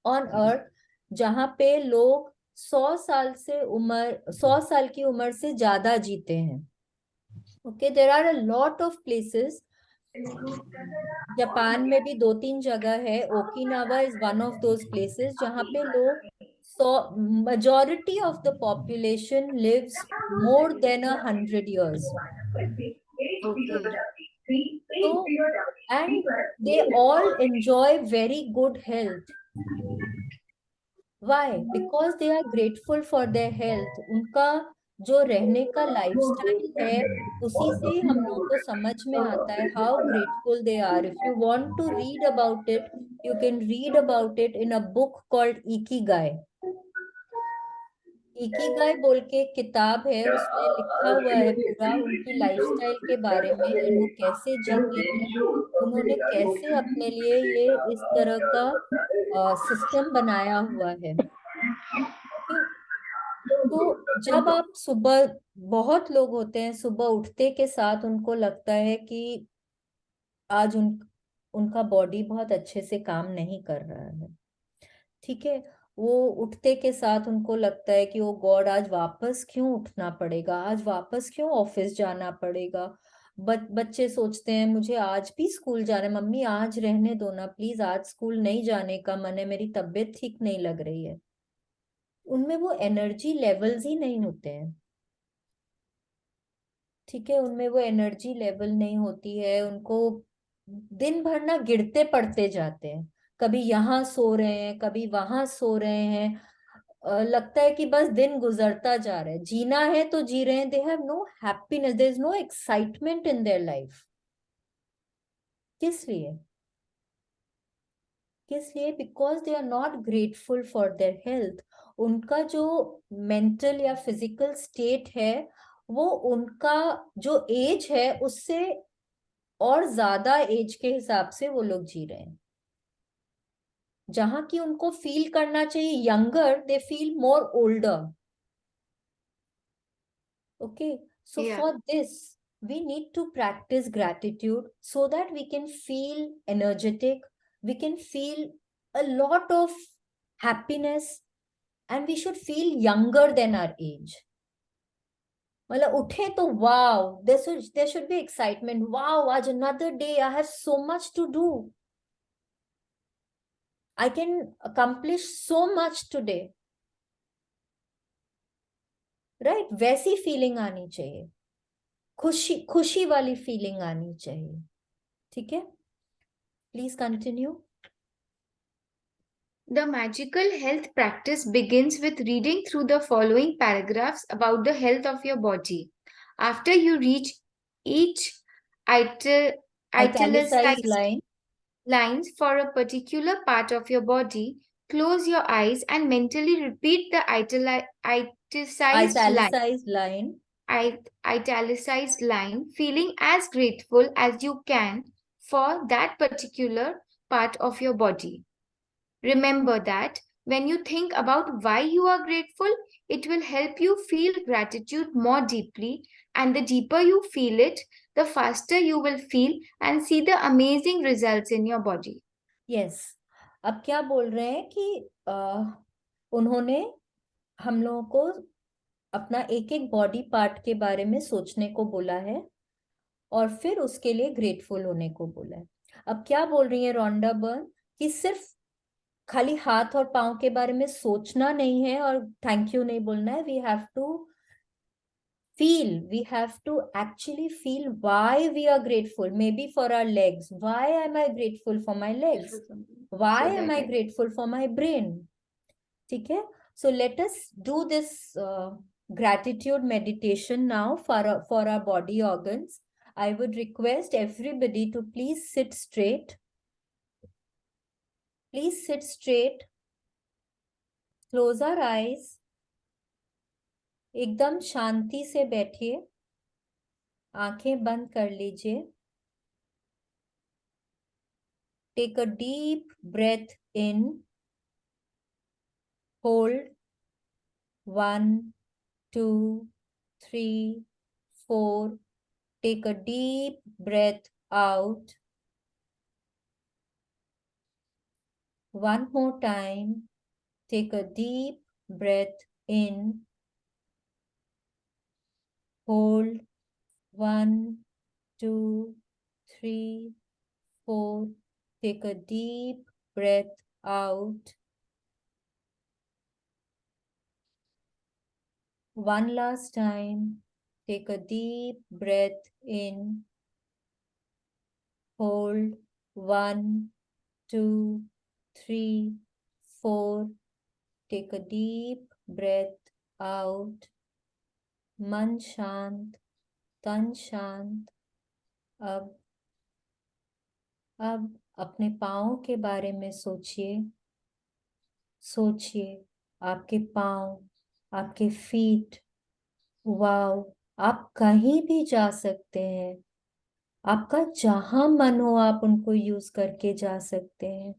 on earth जहां पे लोग 100 साल की उम्र से ज्यादा जीते हैं. Okay, there are a lot of places. Japan में भी 2-3 जगह है. Okinawa is one of those places जहाँ पे लोग, सौ majority of the population lives more than 100 years. Okay. So, and they all enjoy very good health. Why? Because they are grateful for their health. उनका जो रहने का lifestyle है, उसी से ही हम लोगों को समझ में आता है how grateful they are. If you want to read about it, you can read about it in a book called Ikigai. Ikigai बोल के एक किताब है, उसमें लिखा हुआ है पूरा उनकी लाइफस्टाइल के बारे में, वो कैसे जीते हैं, उन्होंने कैसे अपने लिए ये इस तरह का सिस्टम बनाया हुआ है. Okay? तो जब आप सुबह, बहुत लोग होते हैं सुबह उठते के साथ उनको लगता है कि आज उनका बॉडी बहुत अच्छे से काम नहीं कर रहा है. ठीक है, वो उठते के साथ उनको लगता है कि ओ गॉड, आज वापस क्यों उठना पड़ेगा, आज वापस क्यों ऑफिस जाना पड़ेगा. बच्चे सोचते हैं मुझे आज भी स्कूल जाना है, मम्मी आज रहने दो ना प्लीज, आज स्कूल नहीं जाने का मन है, मेरी तबीयत ठीक नहीं लग रही है. उनमें वो एनर्जी लेवल्स ही नहीं होते हैं. ठीक है, उनमें वो एनर्जी लेवल नहीं होती है. उनको दिन भर ना गिरते पड़ते जाते हैं, कभी यहाँ सो रहे हैं कभी वहां सो रहे हैं. लगता है कि बस दिन गुजरता जा रहा है, जीना है तो जी रहे हैं. They have no happiness, there is no excitement in their life. किस लिए? किस लिए? Because they are not grateful for their health. उनका जो मेंटल या फिजिकल स्टेट है, वो उनका जो एज है उससे और ज्यादा एज के हिसाब से वो लोग जी रहे हैं. जहां की उनको फील करना चाहिए younger, they feel more older. Okay, so Yeah. for this, we need to practice gratitude so that we can feel energetic, we can feel a lot of happiness, and we should feel younger than our age. मतलब उठे तो wow, there should be excitement. Wow, आज another day, I have so much to do. I can accomplish so much today. Right? वैसी feeling आनी चाहिए, खुशी खुशी वाली फीलिंग आनी चाहिए. ठीक है, please continue. The magical health practice begins with reading through the following paragraphs about the health of your body. After you reach each Italicized italicized line. lines for a particular part of your body, close your eyes and mentally repeat the italicized line. Italicized line. Italicized line, feeling as grateful as you can for that particular part of your body. Remember that when you think about why you are grateful, it will help you feel gratitude more deeply. And the deeper you feel it, the faster you will feel and see the amazing results in your body. Yes. अब क्या बोल रहे हैं कि उन्होंने हम लोगों को अपना एक एक बॉडी पार्ट के बारे में सोचने को बोला है और फिर उसके लिए ग्रेटफुल होने को बोला है. अब क्या बोल रही है रोंडा बर्न कि सिर्फ खाली हाथ और पांव के बारे में सोचना नहीं है और थैंक यू नहीं बोलना है. We have to feel, we have to actually feel why we are grateful. Maybe for our legs, why am I grateful for my legs, why am I grateful for my brain. ठीक है, so let us do this gratitude meditation now for our body organs. I would request everybody to please sit straight. Please sit straight, close our eyes, एकदम शांति से बैठिए, आंखें बंद कर लीजिए. Take a deep breath in Hold. 1, 2, 3, 4. Take a deep breath out. One more time. Take a deep breath in. Hold. 1, 2, 3, 4. Take a deep breath out. One last time. Take a deep breath in. Hold. 1, 2, 3, 4. Take a deep breath out. मन शांत, तन शांत। अब अपने पाँव के बारे में सोचिए। सोचिए आपके पाँव, आपके फीट। वाओ, आप कहीं भी जा सकते हैं। आपका जहां मन हो आप उनको यूज करके जा सकते हैं।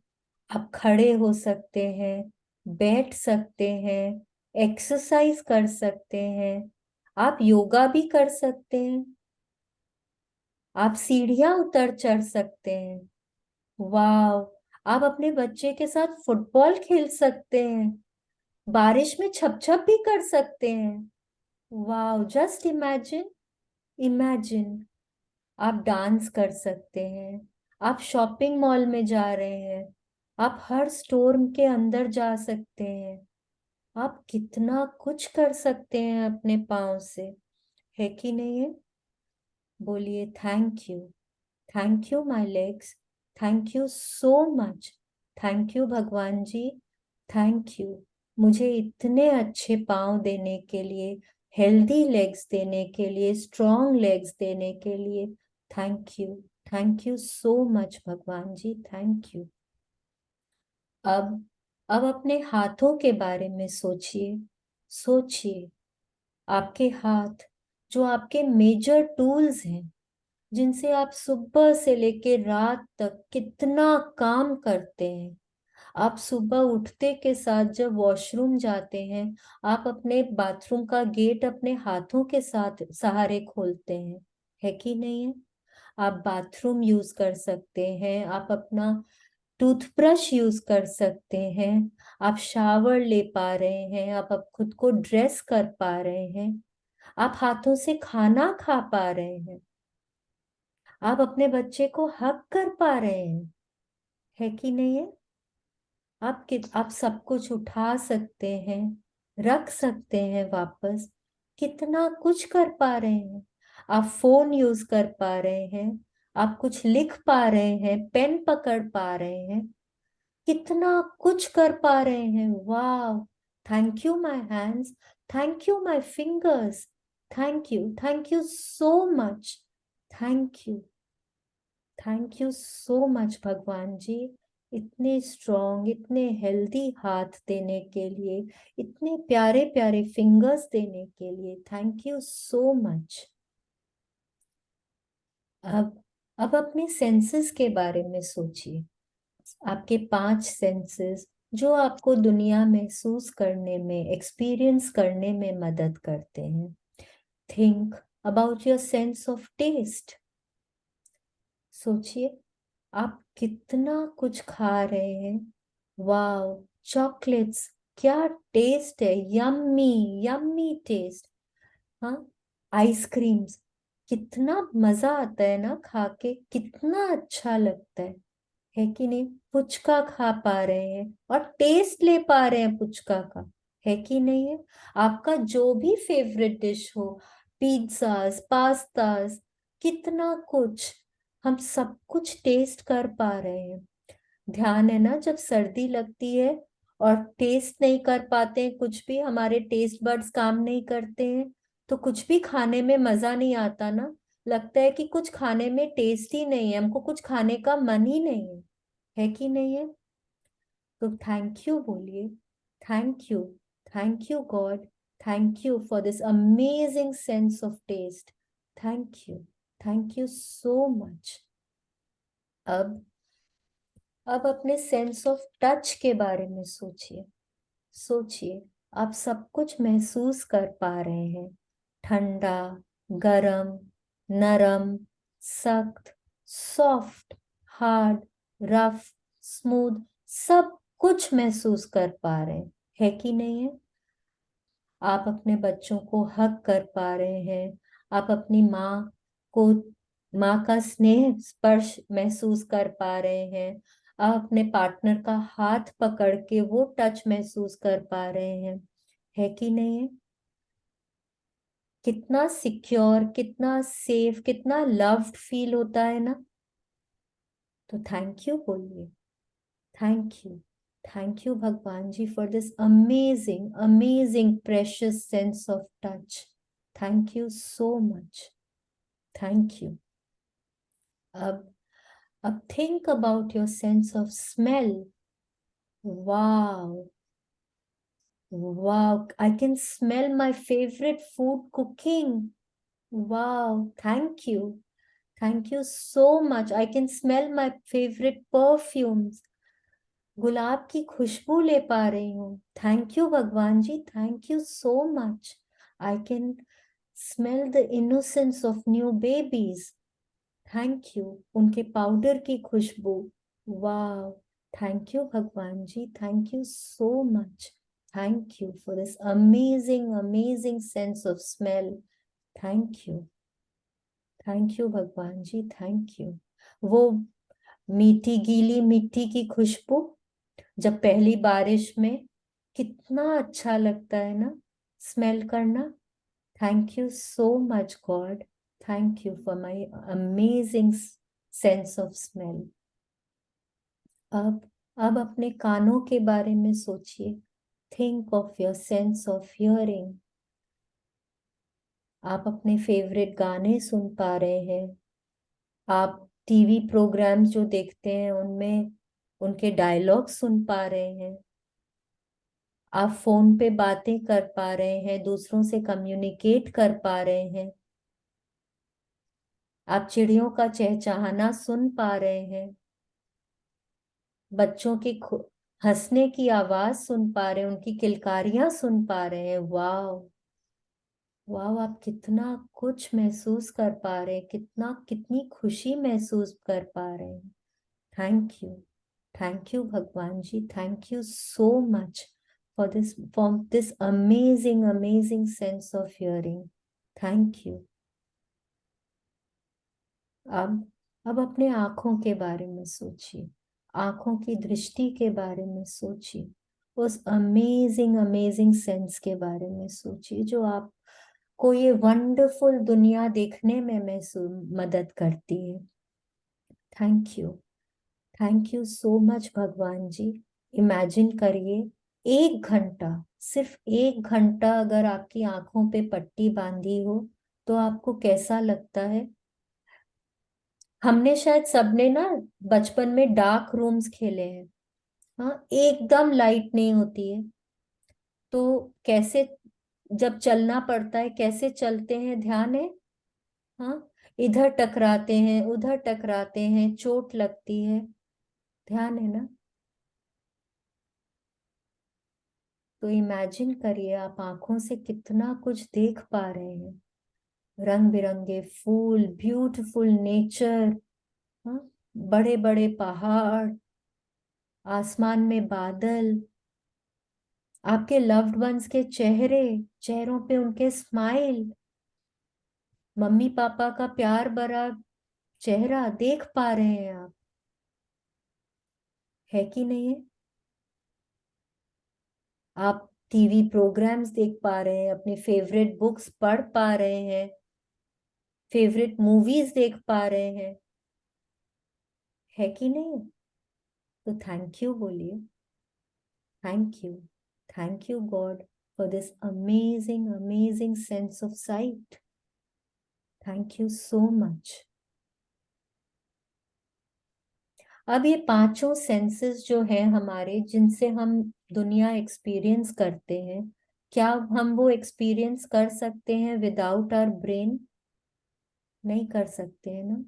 आप खड़े हो सकते हैं, बैठ सकते हैं, एक्सरसाइज कर सकते हैं, आप योगा भी कर सकते हैं, आप सीढ़ियां उतर चढ़ सकते हैं। वाह, आप अपने बच्चे के साथ फुटबॉल खेल सकते हैं, बारिश में छप छप भी कर सकते हैं। वाह, जस्ट इमेजिन। इमेजिन आप डांस कर सकते हैं, आप शॉपिंग मॉल में जा रहे हैं, आप हर स्टोर के अंदर जा सकते हैं। आप कितना कुछ कर सकते हैं अपने पाँव से, है कि नहीं है? बोलिए thank you. Thank you my legs. Thank you so much. Thank you भगवान जी। थैंक यू मुझे इतने अच्छे पाँव देने के लिए, हेल्दी लेग्स देने के लिए, स्ट्रॉन्ग लेग्स देने के लिए। Thank you. Thank you so much भगवान जी, थैंक यू। अब अब अपने हाथों के बारे में सोचिए। सोचिए आपके हाथ, जो आपके मेजर टूल्स हैं, जिनसे आप सुबह से लेके रात तक कितना काम करते हैं। आप सुबह उठते के साथ जब वॉशरूम जाते हैं, आप अपने बाथरूम का गेट अपने हाथों के साथ सहारे खोलते हैं, है कि नहीं है? आप बाथरूम यूज कर सकते हैं, आप अपना टूथब्रश यूज कर सकते हैं, आप शावर ले पा रहे हैं, आप खुद को ड्रेस कर पा रहे हैं, आप हाथों से खाना खा पा रहे हैं, आप अपने बच्चे को हक कर पा रहे हैं, है कि नहीं है? आप सब कुछ उठा सकते हैं, रख सकते हैं वापस। कितना कुछ कर पा रहे हैं। आप फोन यूज कर पा रहे हैं, आप कुछ लिख पा रहे हैं, पेन पकड़ पा रहे हैं, कितना कुछ कर पा रहे हैं। वाह, thank you my hands, thank you my fingers, thank you so much. Thank you. Thank you so much भगवान जी, इतने स्ट्रॉन्ग, इतने हेल्दी हाथ देने के लिए, इतने प्यारे प्यारे फिंगर्स देने के लिए। Thank you so much. अब अपने सेंसेस के बारे में सोचिए। आपके 5 सेंसेस जो आपको दुनिया महसूस करने में, एक्सपीरियंस करने में मदद करते हैं। Think about your sense of taste. सोचिए आप कितना कुछ खा रहे हैं। वाओ, चॉकलेट्स, क्या टेस्ट है, यम्मी, यम्मी टेस्ट। हाँ, आइसक्रीम्स, कितना मजा आता है ना खा के, कितना अच्छा लगता है कि नहीं? पुचका खा पा रहे हैं और टेस्ट ले पा रहे हैं पुचका का, है कि नहीं है? आपका जो भी फेवरेट डिश हो, पिज्जाज, पास्ताज, कितना कुछ, हम सब कुछ टेस्ट कर पा रहे हैं। ध्यान है ना, जब सर्दी लगती है और टेस्ट नहीं कर पाते हैं कुछ भी, हमारे टेस्ट बड्स काम नहीं करते हैं, तो कुछ भी खाने में मजा नहीं आता ना। लगता है कि कुछ खाने में टेस्ट ही नहीं है, हमको कुछ खाने का मन ही नहीं है कि नहीं है? तो थैंक यू बोलिए। Thank you. Thank you God. Thank you for this amazing sense of taste. Thank you. Thank you so much. अब अब अपने सेंस ऑफ टच के बारे में सोचिए। सोचिए, आप सब कुछ महसूस कर पा रहे हैं, ठंडा, गरम, नरम, सख्त, सॉफ्ट, हार्ड, रफ, स्मूथ, सब कुछ महसूस कर पा रहे हैं, है कि नहीं है? आप अपने बच्चों को हग कर पा रहे हैं, आप अपनी को माँ का स्नेह स्पर्श महसूस कर पा रहे हैं, आप अपने पार्टनर का हाथ पकड़ के वो टच महसूस कर पा रहे हैं, है कि नहीं है? कितना सिक्योर, कितना सेफ, कितना लव्ड फील होता है ना। तो थैंक यू बोलिए, थैंक यू, थैंक यू भगवान जी for this amazing amazing precious sense of touch. Thank you so much, thank you. अब think about your sense of smell. Wow, wow, I can smell my favorite food cooking. Wow, thank you. Thank you so much. I can smell my favorite perfumes. गुलाब की खुशबू ले पा रही हूँ। Thank you भगवान जी, thank you so much. I can smell the innocence of new babies. Thank you, उनके पाउडर की खुशबू। वाह, थैंक यू भगवान जी, thank you so much. Thank you for this amazing, amazing sense of smell. Thank you. Thank you, भगवान जी, thank you. वो मीठी गीली मिट्टी की खुशबू जब पहली बारिश में, कितना अच्छा लगता है ना स्मेल करना। Thank you so much God, thank you for my amazing sense of smell. अब अपने कानों के बारे में सोचिए। Think of your sense of hearing. आप अपने फेवरेट गाने सुन पा रहे हैं, आप टीवी प्रोग्राम्स जो देखते हैं उनमें उनके डायलॉग सुन पा रहे हैं, आप फोन पे बातें कर पा रहे हैं, दूसरों से कम्युनिकेट कर पा रहे हैं, आप चिड़ियों का चहचहाना सुन पा रहे हैं, बच्चों की हंसने की आवाज सुन पा रहे हैं, उनकी किलकारियां सुन पा रहे हैं। वाह, वाह, आप कितना कुछ महसूस कर पा रहे हैं, कितनी खुशी महसूस कर पा रहे हैं। थैंक यू, थैंक यू भगवान जी, thank you so much for this amazing amazing sense of hearing. Thank you. अब अपने आंखों के बारे में सोचिए, आंखों की दृष्टि के बारे में सोचिए, उस अमेजिंग अमेजिंग सेंस के बारे में सोचिए जो आपको ये वंडरफुल दुनिया देखने में मदद करती है। Thank you, thank you so much भगवान जी। इमेजिन करिए, 1 घंटा, सिर्फ 1 घंटा अगर आपकी आंखों पे पट्टी बांधी हो तो आपको कैसा लगता है? हमने शायद सबने ना बचपन में डार्क रूम्स खेले हैं। हाँ, एकदम लाइट नहीं होती है तो कैसे, जब चलना पड़ता है कैसे चलते हैं, ध्यान है? हाँ, इधर टकराते हैं उधर टकराते हैं, चोट लगती है, ध्यान है ना? तो इमेजिन करिए, आप आंखों से कितना कुछ देख पा रहे हैं, रंग बिरंगे फूल, ब्यूटीफुल नेचर, हाँ, बड़े बड़े पहाड़, आसमान में बादल, आपके लव्ड वंस के चेहरों पे उनके स्माइल, मम्मी पापा का प्यार भरा चेहरा देख पा रहे हैं आप, है कि नहीं है? आप टीवी प्रोग्राम्स देख पा रहे हैं, अपनी फेवरेट बुक्स पढ़ पा रहे हैं, फेवरेट मूवीज देख पा रहे हैं, है कि नहीं? तो थैंक यू बोलिए, thank you, thank you God for this amazing amazing sense of site. Thank you so much. अब ये पांचों सेंसेस जो है हमारे, जिनसे हम दुनिया एक्सपीरियंस करते हैं, क्या हम वो एक्सपीरियंस कर सकते हैं विदाउट आवर ब्रेन? नहीं कर सकते हैं ना।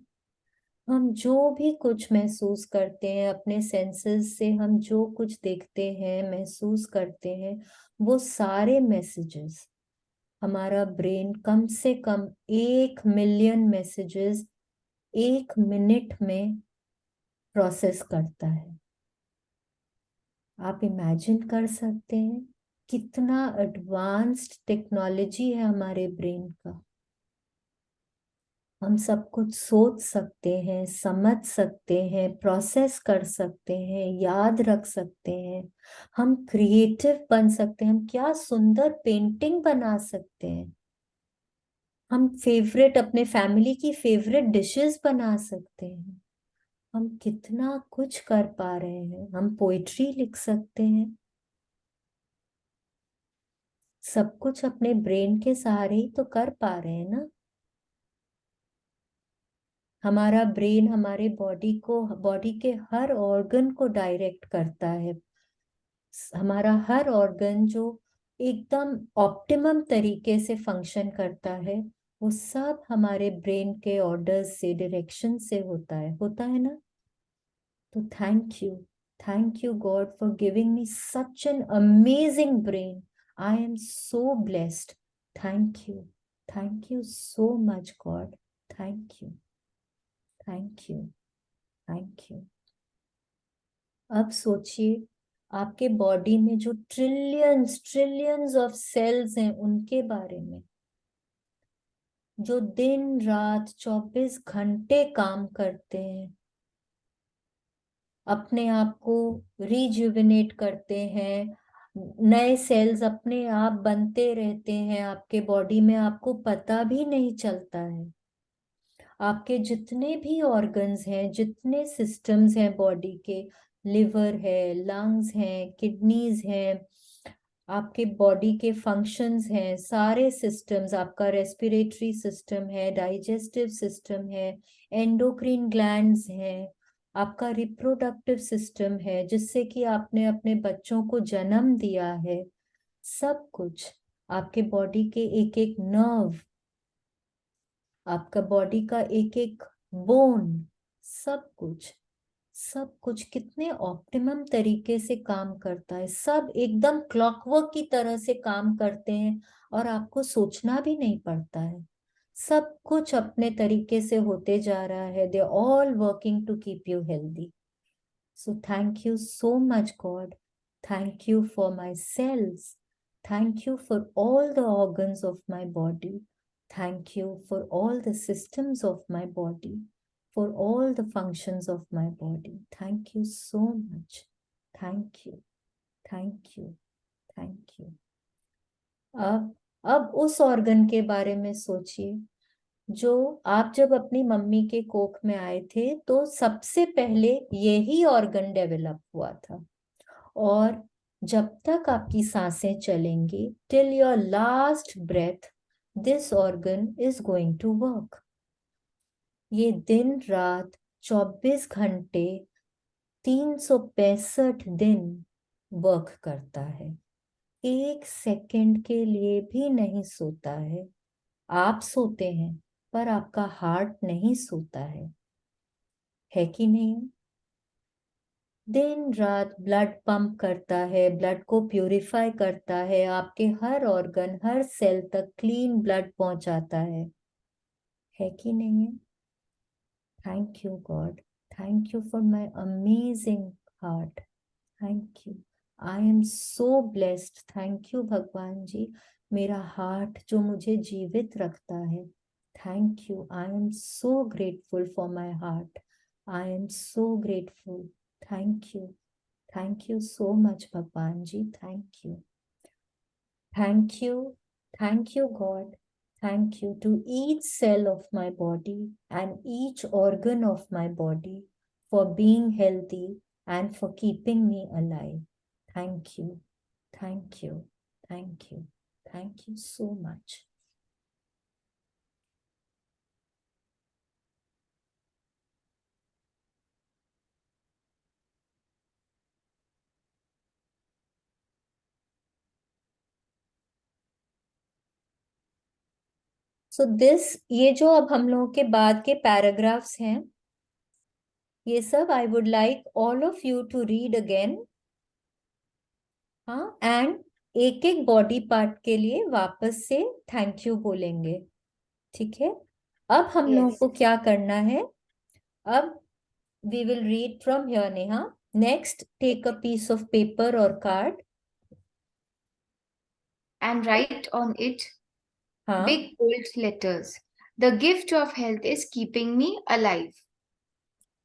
हम जो भी कुछ महसूस करते हैं अपने सेंसेस से, हम जो कुछ देखते हैं महसूस करते हैं, वो सारे मैसेजेस हमारा ब्रेन कम से कम 1 मिलियन मैसेजेस 1 मिनट में प्रोसेस करता है। आप इमेजिन कर सकते हैं कितना एडवांस्ड टेक्नोलॉजी है हमारे ब्रेन का। हम सब कुछ सोच सकते हैं, समझ सकते हैं, प्रोसेस कर सकते हैं, याद रख सकते हैं। हम क्रिएटिव बन सकते हैं, हम क्या सुंदर पेंटिंग बना सकते हैं। हम फेवरेट अपने फैमिली की फेवरेट डिशेस बना सकते हैं। हम कितना कुछ कर पा रहे हैं। हम पोइट्री लिख सकते हैं। सब कुछ अपने ब्रेन के सहारे ही तो कर पा रहे हैं ना। हमारा ब्रेन हमारे बॉडी के हर ऑर्गन को डायरेक्ट करता है। हमारा हर ऑर्गन जो एकदम ऑप्टिमम तरीके से फंक्शन करता है, वो सब हमारे ब्रेन के ऑर्डर्स से, डायरेक्शन से होता है ना। तो thank you God for giving me such an amazing brain. I am so blessed. Thank you, thank you so much God. Thank you, thank you, thank you. अब सोचिए आपके बॉडी में जो ट्रिलियंस ट्रिलियंस ऑफ सेल्स हैं उनके बारे में, जो दिन रात 24 घंटे काम करते हैं, अपने आप को रिजुविनेट करते हैं। नए सेल्स अपने आप बनते रहते हैं आपके बॉडी में, आपको पता भी नहीं चलता है। आपके जितने भी ऑर्गन्स हैं, जितने सिस्टम्स हैं बॉडी के, लिवर है, लंग्स हैं, किडनीज हैं, आपके बॉडी के फंक्शंस हैं, सारे सिस्टम्स, आपका रेस्पिरेटरी सिस्टम है, डाइजेस्टिव सिस्टम है, एंडोक्रीन ग्लैंड्स हैं, आपका रिप्रोडक्टिव सिस्टम है जिससे कि आपने अपने बच्चों को जन्म दिया है। सब कुछ, आपके बॉडी के एक एक नर्व, आपका बॉडी का एक एक बोन, सब कुछ, सब कुछ कितने ऑप्टिमम तरीके से काम करता है। सब एकदम क्लॉकवर्क की तरह से काम करते हैं और आपको सोचना भी नहीं पड़ता है। सब कुछ अपने तरीके से होते जा रहा है। They all working to keep you healthy. So thank you so much, God. Thank you for my cells. Thank you for all the organs of my body. Thank you for all the systems of my body, for all the functions of my body. Thank you so much. Thank you. Thank you. Thank you. अब उस organ के बारे में सोचिए जो आप जब अपनी मम्मी के कोख में आए थे तो सबसे पहले यही ऑर्गन डेवलप हुआ था। और जब तक आपकी सांसें चलेंगी, till your last breath, this organ is going to work. ये दिन रात 24 घंटे 365 दिन वर्क करता है। 1 सेकंड के लिए भी नहीं सोता है। आप सोते हैं पर आपका हार्ट नहीं सोता है कि नहीं? दिन रात ब्लड पंप करता है, ब्लड को प्यूरिफाई करता है, आपके हर ऑर्गन हर सेल तक क्लीन ब्लड पहुंचाता है कि नहीं? Thank you God. Thank you for my amazing heart. Thank you. I am so blessed. Thank you भगवान जी, मेरा हार्ट जो मुझे जीवित रखता है। Thank you. I am so grateful for my heart. I am so grateful. Thank you. Thank you so much भगवान जी। Thank you. Thank you. Thank you god. Thank you to each cell of my body and each organ of my body for being healthy and for keeping me alive. Thank you. Thank you. Thank you. Thank you so much. So this, ये जो अब हम लोगों के बाद के paragraphs हैं, ये सब I would like all of you to read again. हाँ, एंड एक एक बॉडी पार्ट के लिए वापस से थैंक यू बोलेंगे। ठीक है, अब हम लोगों Yes. को क्या करना है? अब we will read from here, Neha. Next, take a piece of paper और card. And write on it हाँ, big bold letters. The gift of health is keeping me alive.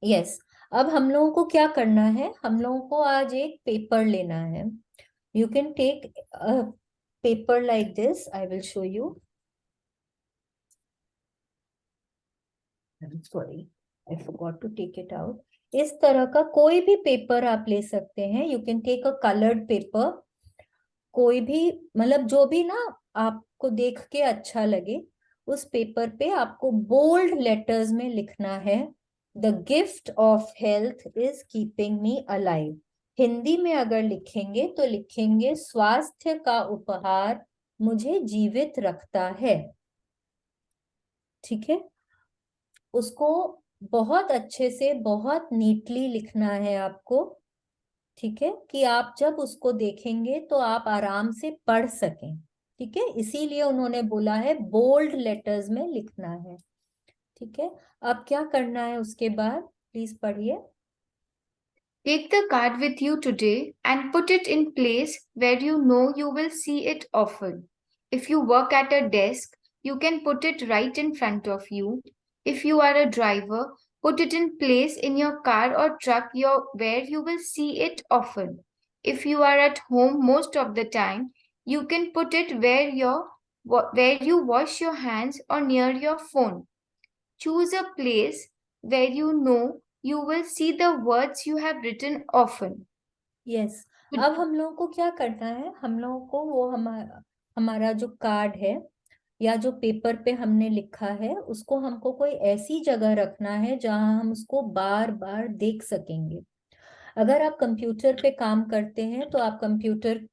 Yes. अब हम लोगों को क्या करना है? हम लोगों को आज एक पेपर लेना है। You can take a paper like this, I will show you. Sorry, I forgot to take it out. इस तरह का कोई भी पेपर आप ले सकते हैं। You can take a coloured paper, कोई भी, मतलब जो भी ना आपको देख के अच्छा लगे। उस पेपर पे आपको बोल्ड लेटर्स में लिखना है, the gift of health is keeping me alive. Hindi में अगर लिखेंगे तो लिखेंगे, स्वास्थ्य का उपहार मुझे जीवित रखता है। ठीक है, उसको बहुत अच्छे से, बहुत नीटली लिखना है आपको। ठीक है, कि आप जब उसको देखेंगे तो आप आराम से पढ़ सकें। ठीक है, इसीलिए उन्होंने बोला है बोल्ड लेटर्स में लिखना है। ठीक है, अब क्या करना है उसके बाद, प्लीज पढ़िए। Take the card with you today and put it in place where you know you will see it often. If you work at a desk, you can put it right in front of you. If you are a driver, put it in place in your car or truck where you will see it often. If you are at home most of the time, you can put it where you wash your hands or near your phone. Choose a place where you know you will see the words you have written often. Yes, अब हम लोगों को क्या करना है? हम लोगों को वो हमारा जो कार्ड है या जो पेपर पे हमने लिखा है, उसको हमको कोई ऐसी जगह रखना है जहां हम उसको बार बार देख सकेंगे। अगर आप कंप्यूटर पे काम करते हैं तो आप कंप्यूटर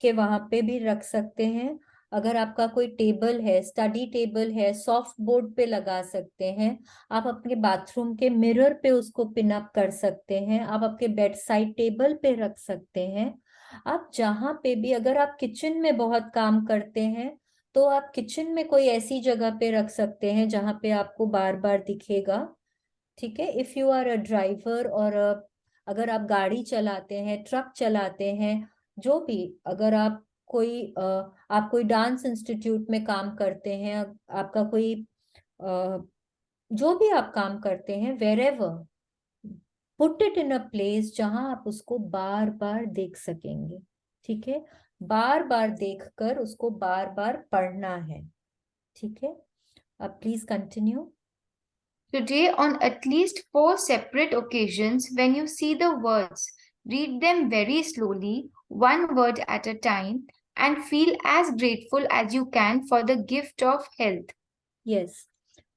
के वहां पे भी रख सकते हैं। अगर आपका कोई टेबल है, स्टडी टेबल है, सॉफ्ट बोर्ड पे लगा सकते हैं। आप अपने बाथरूम के मिरर पे उसको पिन अप कर सकते हैं। आप आपके बेड साइड टेबल पे रख सकते हैं। आप जहां पे भी, अगर आप किचन में बहुत काम करते हैं तो आप किचन में कोई ऐसी जगह पे रख सकते हैं जहां पे आपको बार बार दिखेगा। ठीक है, if you are a driver, और अगर आप गाड़ी चलाते हैं, ट्रक चलाते हैं, जो भी, अगर आप कोई डांस इंस्टीट्यूट में काम करते हैं, आपका कोई जो भी आप काम करते हैं, wherever, put it in a place जहां आप उसको बार बार देख सकेंगे। ठीक है, बार बार देखकर उसको बार बार पढ़ना है। ठीक है, अब please continue. Today, on at least 4 separate occasions, when you see the words, read them very slowly, one word at a time, and feel as grateful as you can for the gift of health. Yes,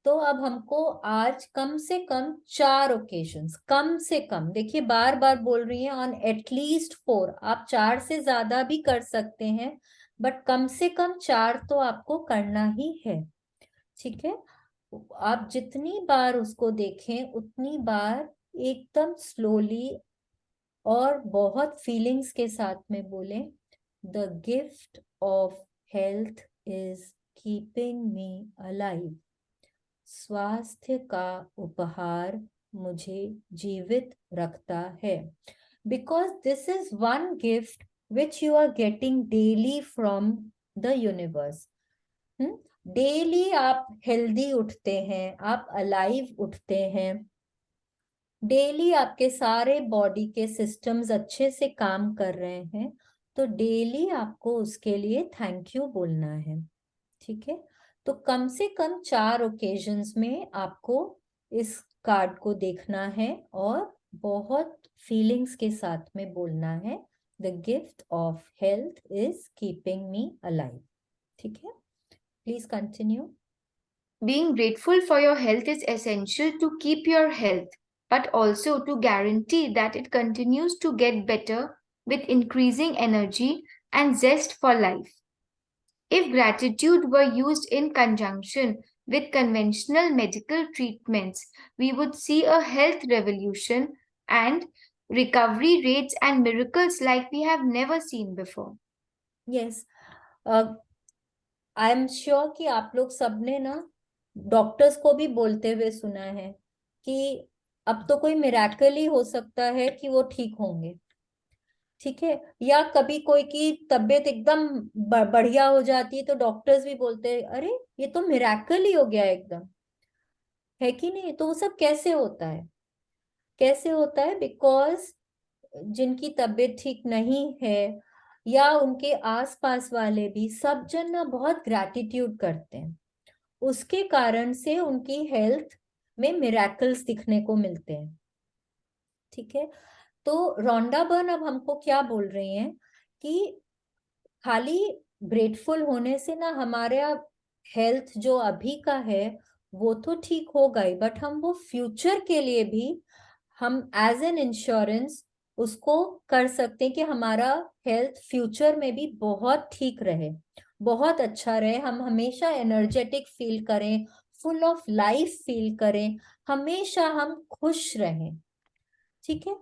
तो अब हमको आज कम से कम 4 occasions, कम से कम, देखिए बार बार बोल रही हैं, ऑन एटलीस्ट 4। आप 4 से ज्यादा भी कर सकते हैं, बट कम से कम 4 तो आपको करना ही है। ठीक है, आप जितनी बार उसको देखें उतनी बार एकदम स्लोली और बहुत फीलिंग्स के साथ में बोलें, the gift of health is keeping me alive. स्वास्थ्य का उपहार मुझे जीवित रखता है। Because this is one gift which you are getting daily from the universe. Daily आप हेल्दी उठते हैं, आप अलाइव उठते हैं, डेली आपके सारे बॉडी के सिस्टम्स अच्छे से काम कर रहे हैं, तो डेली आपको उसके लिए थैंक यू बोलना है। ठीक है, तो कम से कम 4 ओकेजन्स में आपको इस कार्ड को देखना है और बहुत फीलिंग्स के साथ में बोलना है, the gift of health is keeping me alive. ठीक है, please continue. Being grateful for your health is essential to keep your health, but also to guarantee that it continues to get better with increasing energy and zest for life. If gratitude were used in conjunction with conventional medical treatments, we would see a health revolution and recovery rates and miracles like we have never seen before. Yes, I am sure कि आप लोग सबने ना doctors को भी बोलते हुए सुना है कि अब तो कोई मिराकल ही हो सकता है कि वो ठीक होंगे। ठीक है, या कभी कोई की तबीयत एकदम बढ़िया हो जाती है तो डॉक्टर्स भी बोलते हैं अरे ये तो मिराकल ही हो गया एकदम, है कि नहीं? तो वो सब कैसे होता है? कैसे होता है? बिकॉज जिनकी तबीयत ठीक नहीं है या उनके आसपास वाले भी सब जन ना बहुत ग्रैटिट्यूड करते हैं, उसके कारण से उनकी हेल्थ में मिराकल्स दिखने को मिलते हैं। ठीक है, तो रोंडा बर्न अब हमको क्या बोल रही हैं कि खाली ग्रेटफुल होने से ना हमारे हेल्थ जो अभी का है वो तो ठीक होगा ही, बट हम वो फ्यूचर के लिए भी हम एज एन इंश्योरेंस उसको कर सकते हैं कि हमारा हेल्थ फ्यूचर में भी बहुत ठीक रहे, बहुत अच्छा रहे, हम हमेशा एनर्जेटिक फील करें, फुल ऑफ लाइफ फील करें, हमेशा हम खुश रहें। ठीक है,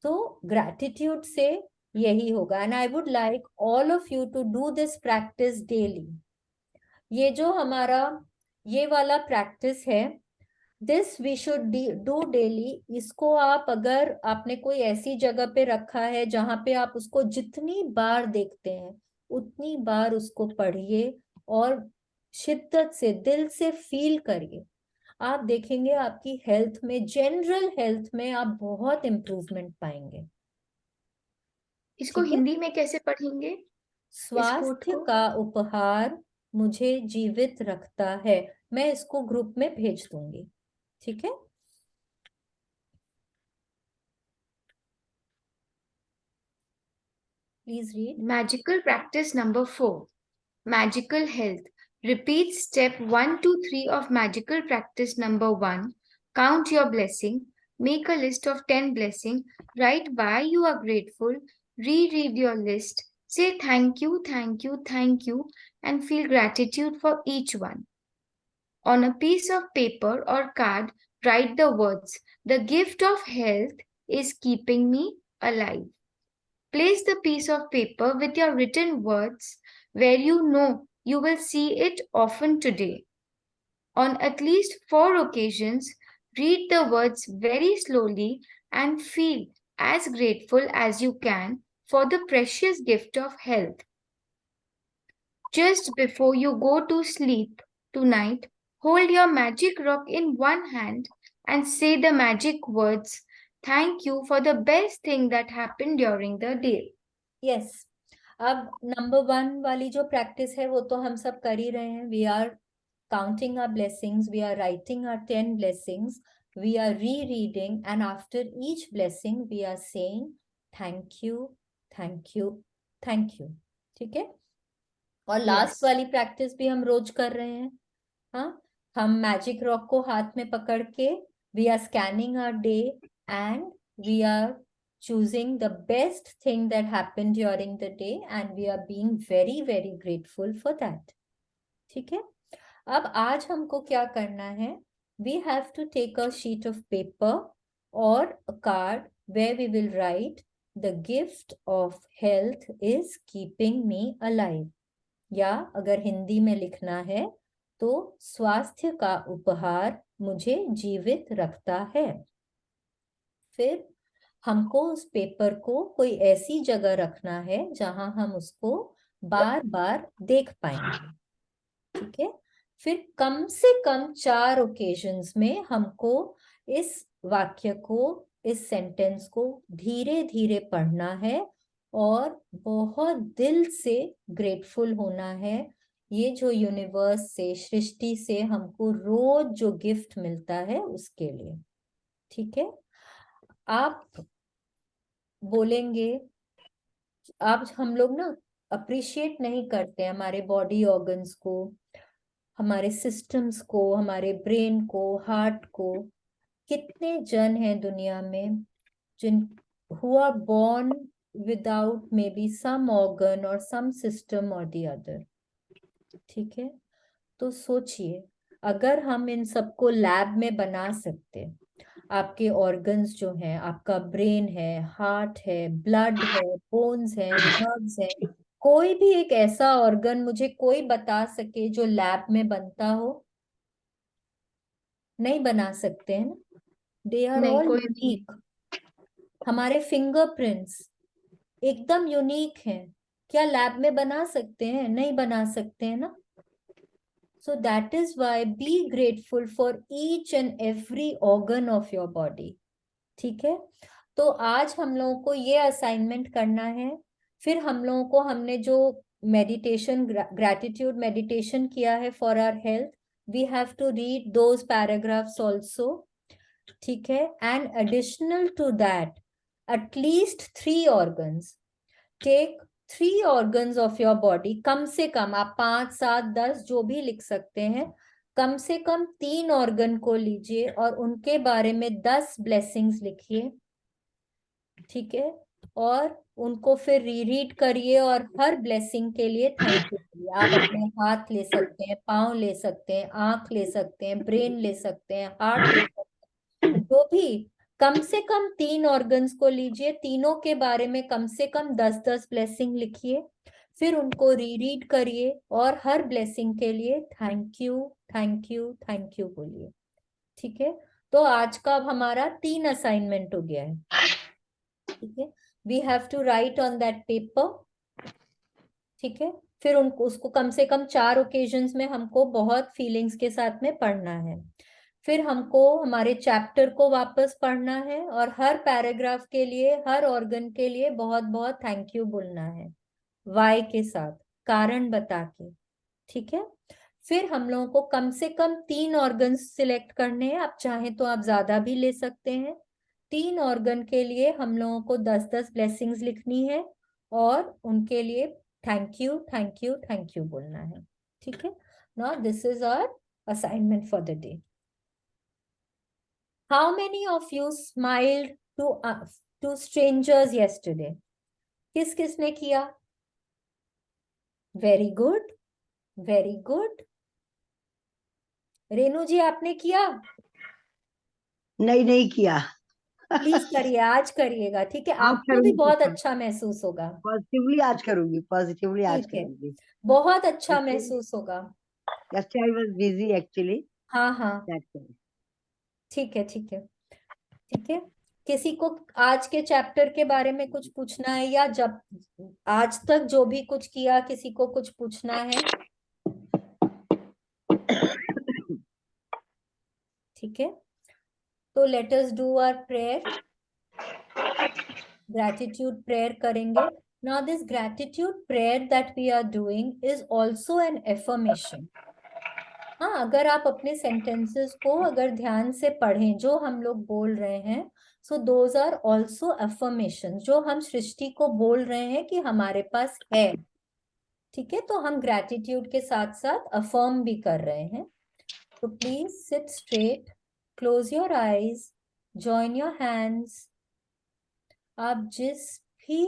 तो ग्रैटिट्यूड से यही होगा। And I would like all of you to do this practice daily. ये जो हमारा ये वाला प्रैक्टिस है, this we should do daily. इसको आप अगर आपने कोई ऐसी जगह पे रखा है जहां पे आप उसको जितनी बार देखते हैं उतनी बार उसको पढ़िए और शिद्दत से दिल से फील करिए। आप देखेंगे आपकी हेल्थ में, जनरल हेल्थ में आप बहुत इम्प्रूवमेंट पाएंगे। इसको ठीक है, हिंदी में कैसे पढ़ेंगे, इस कोट स्वास्थ्य को? का उपहार मुझे जीवित रखता है। मैं इसको ग्रुप में भेज दूंगी। ठीक है, please read. Magical practice number 4. Magical health. Repeat step 1 to 3 of magical practice number 1. Count your blessing. Make a list of 10 blessings. Write why you are grateful. Reread your list. Say thank you, thank you, thank you, and feel gratitude for each one. On a piece of paper or card, write the words, "The gift of health is keeping me alive." Place the piece of paper with your written words where you know you will see it often today. On at least 4 occasions, read the words very slowly and feel as grateful as you can for the precious gift of health. Just before you go to sleep tonight, hold your magic rock in one hand and say the magic words, "Thank you for the best thing that happened during the day." Yes, अब number 1 वाली जो practice है वो तो हम सब कर ही रहे हैं। We are counting our blessings, we are writing our 10 blessings, we are rereading, and after each blessing we are saying thank you, thank you, thank you. ठीक है, और लास्ट Yes. वाली प्रैक्टिस भी हम रोज कर रहे हैं। हाँ, हम मैजिक रॉक को हाथ में पकड़ के we are scanning our day and we are choosing the best thing that happened during the day and we are being very very grateful for that. ठीक है, अब आज हमको क्या करना है? We have to take a sheet of paper or a card where we will write, "The gift of health is keeping me alive." या अगर हिंदी में लिखना है तो स्वास्थ्य का उपहार मुझे जीवित रखता है। फिर हमको उस पेपर को कोई ऐसी जगह रखना है जहां हम उसको बार बार देख पाएंगे। ठीक है, फिर कम से कम 4 ओकेजन्स में हमको इस वाक्य को, इस सेंटेंस को धीरे धीरे पढ़ना है और बहुत दिल से ग्रेटफुल होना है ये जो यूनिवर्स से, सृष्टि से हमको रोज जो गिफ्ट मिलता है उसके लिए। ठीक है, आप बोलेंगे, आप हम लोग ना अप्रिशिएट नहीं करते हमारे बॉडी ऑर्गन्स को, हमारे सिस्टम्स को, हमारे ब्रेन को, हार्ट को। कितने जन हैं दुनिया में जिन who are born without maybe some organ or some system or the other। ठीक है, तो सोचिए अगर हम इन सबको लैब में बना सकते, आपके ऑर्गन्स जो हैं, आपका ब्रेन है, हार्ट है, ब्लड है, बोन्स है, नर्व्स है, कोई भी एक ऐसा ऑर्गन मुझे कोई बता सके जो लैब में बनता हो? नहीं बना सकते हैं ना, दे आर नहीं, ऑल कोई भी नहीं। यूनिक। हमारे फिंगरप्रिंट्स एकदम यूनिक हैं, क्या लैब में बना सकते हैं? नहीं बना सकते हैं ना। So that is why be grateful for each and every organ of your body. ठीक है, तो आज हम लोगों को ये असाइनमेंट करना है। फिर हम लोगों को, हमने जो मेडिटेशन, ग्रैटिट्यूड मेडिटेशन किया है for our health, we have to read those paragraphs also. ठीक है, and additional to that, at least 3 organs, take 3 organs of your body, कम से कम आप 5, 7, 10 जो भी लिख सकते हैं, कम से कम 3 organ को लीजिए और उनके बारे में 10 ब्लेसिंग्स लिखिए। ठीक है, और उनको फिर रीरीड करिए और हर ब्लेसिंग के लिए थैंक यू करिए। आप अपने हाथ ले सकते हैं, पाँव ले सकते हैं, आंख ले सकते हैं, ब्रेन ले सकते हैं, हार्ट ले सकते हैं, जो भी। कम से कम 3 organs को लीजिए, तीनों के बारे में कम से कम 10-10 ब्लेसिंग लिखिए, फिर उनको रीरीड करिए और हर ब्लेसिंग के लिए thank you, thank you, thank you बोलिए। ठीक है, तो आज का अब हमारा 3 असाइनमेंट हो गया है। ठीक है, we have to write on that paper. ठीक है, फिर उनको, उसको कम से कम 4 ओकेजन्स में हमको बहुत फीलिंग्स के साथ में पढ़ना है। फिर हमको हमारे चैप्टर को वापस पढ़ना है और हर पैराग्राफ के लिए, हर ऑर्गन के लिए बहुत बहुत थैंक यू बोलना है, वाई के साथ, कारण बता के। ठीक है, फिर हम लोगों को कम से कम 3 organs सिलेक्ट करने हैं, आप चाहें तो आप ज्यादा भी ले सकते हैं। 3 organ के लिए हम लोगों को 10-10 ब्लेसिंग्स लिखनी है और उनके लिए thank you, thank you, thank you बोलना है। ठीक है, now this is our assignment for the day. How many of you smiled to strangers yesterday? किस किसने किया? Very good, very good. Renu ji, आपने किया? नहीं, नहीं किया। प्लीज करिए, आज करिएगा। ठीक है, आज आपको भी करूंगी बहुत पक्का। अच्छा महसूस होगा। पॉजिटिवली आज करूंगी, पॉजिटिवली आज ठीक है, करूंगी। बहुत अच्छा Yesterday, महसूस होगा। yesterday I was busy actually. हाँ हाँ, That's why. ठीक है, ठीक है, ठीक है। किसी को आज के चैप्टर के बारे में कुछ पूछना है, या जब आज तक जो भी कुछ किया, किसी को कुछ पूछना है? ठीक है, तो let us do our prayer, gratitude prayer करेंगे। Now this gratitude prayer that we are doing is also an affirmation. हाँ, अगर आप अपने सेंटेंसेस को अगर ध्यान से पढ़ें जो हम लोग बोल रहे हैं, so those are also affirmation, जो हम सृष्टि को बोल रहे हैं कि हमारे पास है। ठीक है, तो हम ग्रैटिट्यूड के साथ साथ अफर्म भी कर रहे हैं। तो please sit straight, close your eyes, join your hands. आप जिस भी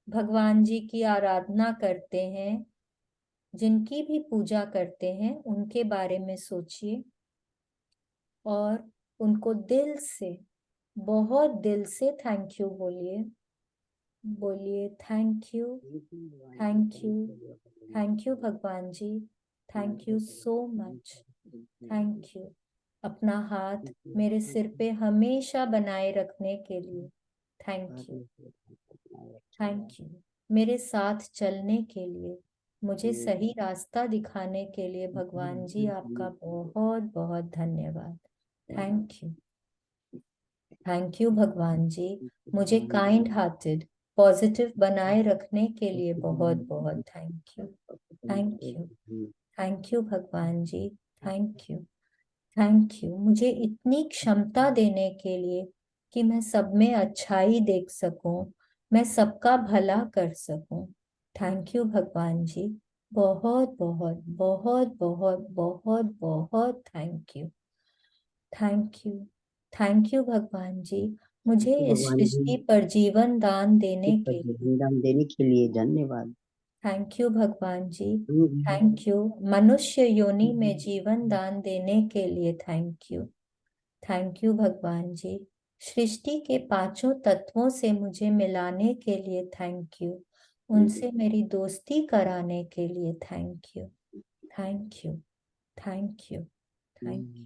भगवान जी की आराधना करते हैं, जिनकी भी पूजा करते हैं, उनके बारे में सोचिए और उनको दिल से, बहुत दिल से थैंक यू बोलिए। बोलिए thank you, thank you, thank you भगवान जी, thank you so much, thank you. अपना हाथ मेरे सिर पे हमेशा बनाए रखने के लिए थैंक यू, थैंक यू। मेरे साथ चलने के लिए, मुझे सही रास्ता दिखाने के लिए भगवान जी आपका बहुत बहुत धन्यवाद। थैंक यू, थैंक यू भगवान जी। मुझे काइंड हार्टेड, पॉजिटिव बनाए रखने के लिए बहुत बहुत thank you, thank you, thank you भगवान जी, थैंक यू, थैंक यू। मुझे इतनी क्षमता देने के लिए कि मैं सब में अच्छाई देख सकूं, मैं सबका भला कर सकूं। थैंक यू भगवान जी, बहुत बहुत बहुत बहुत बहुत बहुत thank you, thank you, thank you भगवान जी। मुझे इस भगवान जी, सृष्टि पर जीवन दान देने इस पर के लिए जीवन दान देने के लिए धन्यवाद। थैंक यू भगवान जी, थैंक यू। मनुष्य योनि में जीवन दान देने के लिए थैंक यू, थैंक यू भगवान जी। सृष्टि के पांचों तत्वों से मुझे मिलाने के लिए थैंक यू, उनसे मेरी दोस्ती कराने के लिए thank you, thank you, thank you, thank you,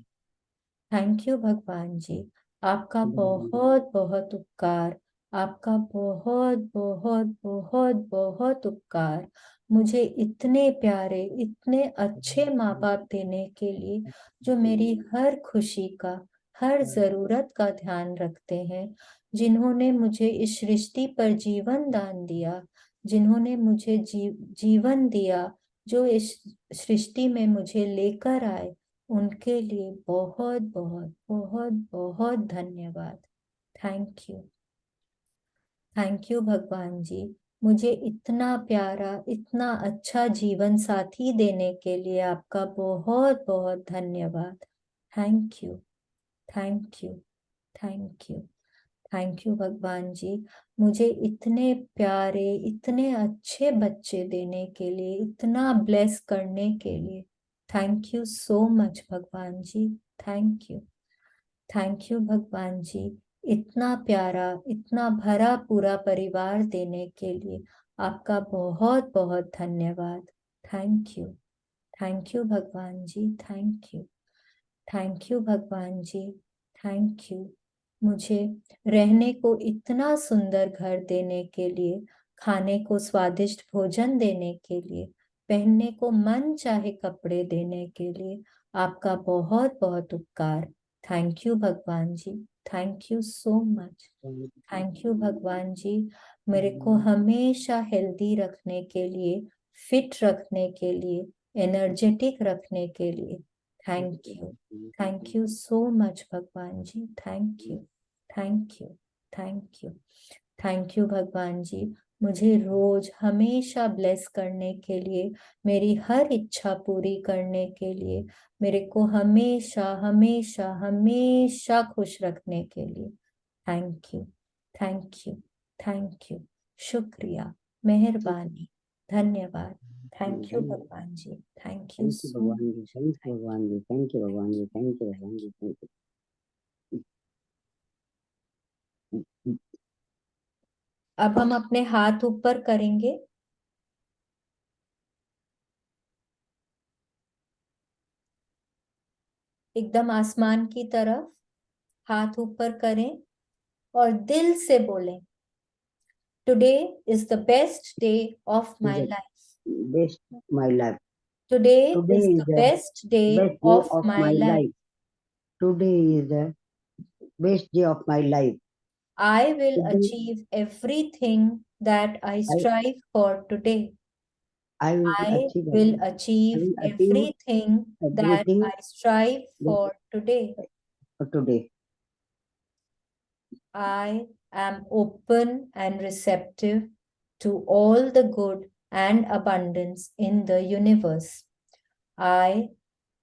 thank you भगवान जी। आपका बहुत बहुत उपकार, आपका बहुत बहुत बहुत बहुत उपकार, मुझे इतने प्यारे इतने अच्छे माँ बाप देने के लिए, जो मेरी हर खुशी का हर जरूरत का ध्यान रखते हैं, जिन्होंने मुझे इस सृष्टि पर जीवन दान दिया, जिन्होंने मुझे जीवन दिया, जो इस सृष्टि में मुझे लेकर आए, उनके लिए बहुत बहुत बहुत बहुत धन्यवाद। थैंक यू, थैंक यू भगवान जी, मुझे इतना प्यारा इतना अच्छा जीवन साथी देने के लिए आपका बहुत बहुत धन्यवाद। Thank you, thank you, thank you, thank you भगवान जी, मुझे इतने प्यारे इतने अच्छे बच्चे देने के लिए, इतना ब्लेस करने के लिए। थैंक यू सो मच भगवान जी, थैंक यू, थैंक यू भगवान जी, इतना प्यारा इतना भरा पूरा परिवार देने के लिए आपका बहुत बहुत धन्यवाद। थैंक यू, थैंक यू भगवान जी, थैंक यू, थैंक यू भगवान जी, थैंक यू। मुझे रहने को इतना सुंदर घर देने के लिए, खाने को स्वादिष्ट भोजन देने के लिए, पहनने को मन चाहे कपड़े देने के लिए आपका बहुत बहुत उपकार। थैंक यू भगवान जी, thank you so much, thank you भगवान जी। मेरे को हमेशा हेल्दी रखने के लिए, फिट रखने के लिए, एनर्जेटिक रखने के लिए thank you, thank you so much भगवान जी, thank you, thank you, thank you, thank you भगवान जी। मुझे रोज हमेशा ब्लेस करने के लिए, मेरी हर इच्छा पूरी करने के लिए, मेरे को हमेशा हमेशा हमेशा खुश रखने के लिए thank you, thank you, thank you, शुक्रिया, मेहरबानी, धन्यवाद। थैंक यू भगवान जी, थैंक यू सो भगवान जी, थैंक यू भगवान जी, थैंक यू भगवान जी, थैंक यू भगवान जी, थैंक यू। अब हम अपने हाथ ऊपर करेंगे, एकदम आसमान की तरफ हाथ ऊपर करें और दिल से बोलें, today is the best day of my life, best my life, today today is is the the best day best day of of my my life, life, today is the best day of my life, I will today achieve everything that I I strive for today. I will I achieve, will I achieve will achieve everything that everything I strive for today. For today. I am open and receptive to all the good and abundance in the universe. I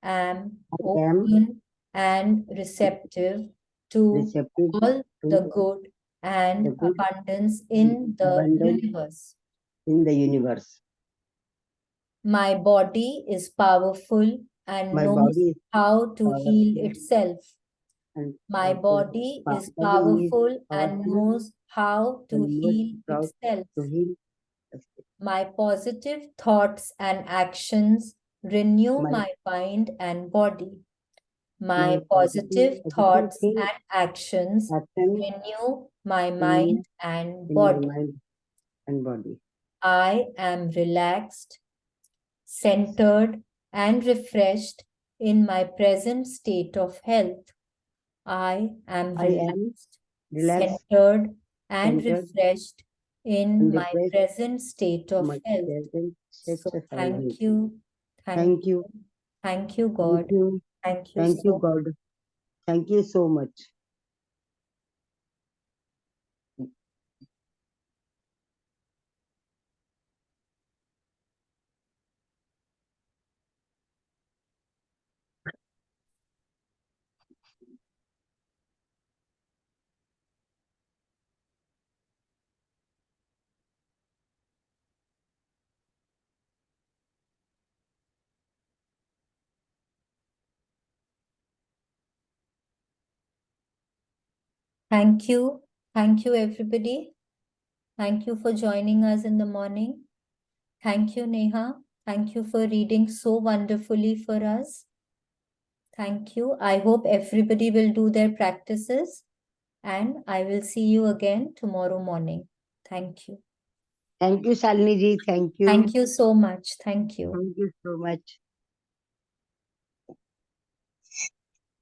am I am open and receptive to receptive all to the good the and good abundance and in the abundance universe. in the universe. My body is powerful and My knows body is how to heal powerful itself. and My powerful. body is Body is powerful and powerful knows how to and most heal proud itself. to heal. My positive thoughts and actions renew My my mind and body. my My positive positive positive thoughts thing and actions action renew my in me, mind and in my body. mind and body. I am relaxed, centered, and refreshed in my present state of health. I am I am relaxed, relaxed, centered, and centered, refreshed in and my refreshed. present state of My health. present So sets of health. thank you, thank Thank you, you, thank you, thank God. you, Thank you thank you, so God. Thank you so much. Thank you. Thank you, everybody. Thank you for joining us in the morning. Thank you, Neha. Thank you for reading so wonderfully for us. Thank you. I hope everybody will do their practices, and I will see you again tomorrow morning. Thank you. Thank you, Shalini ji. Thank you. Thank you so much. Thank you. Thank you so much.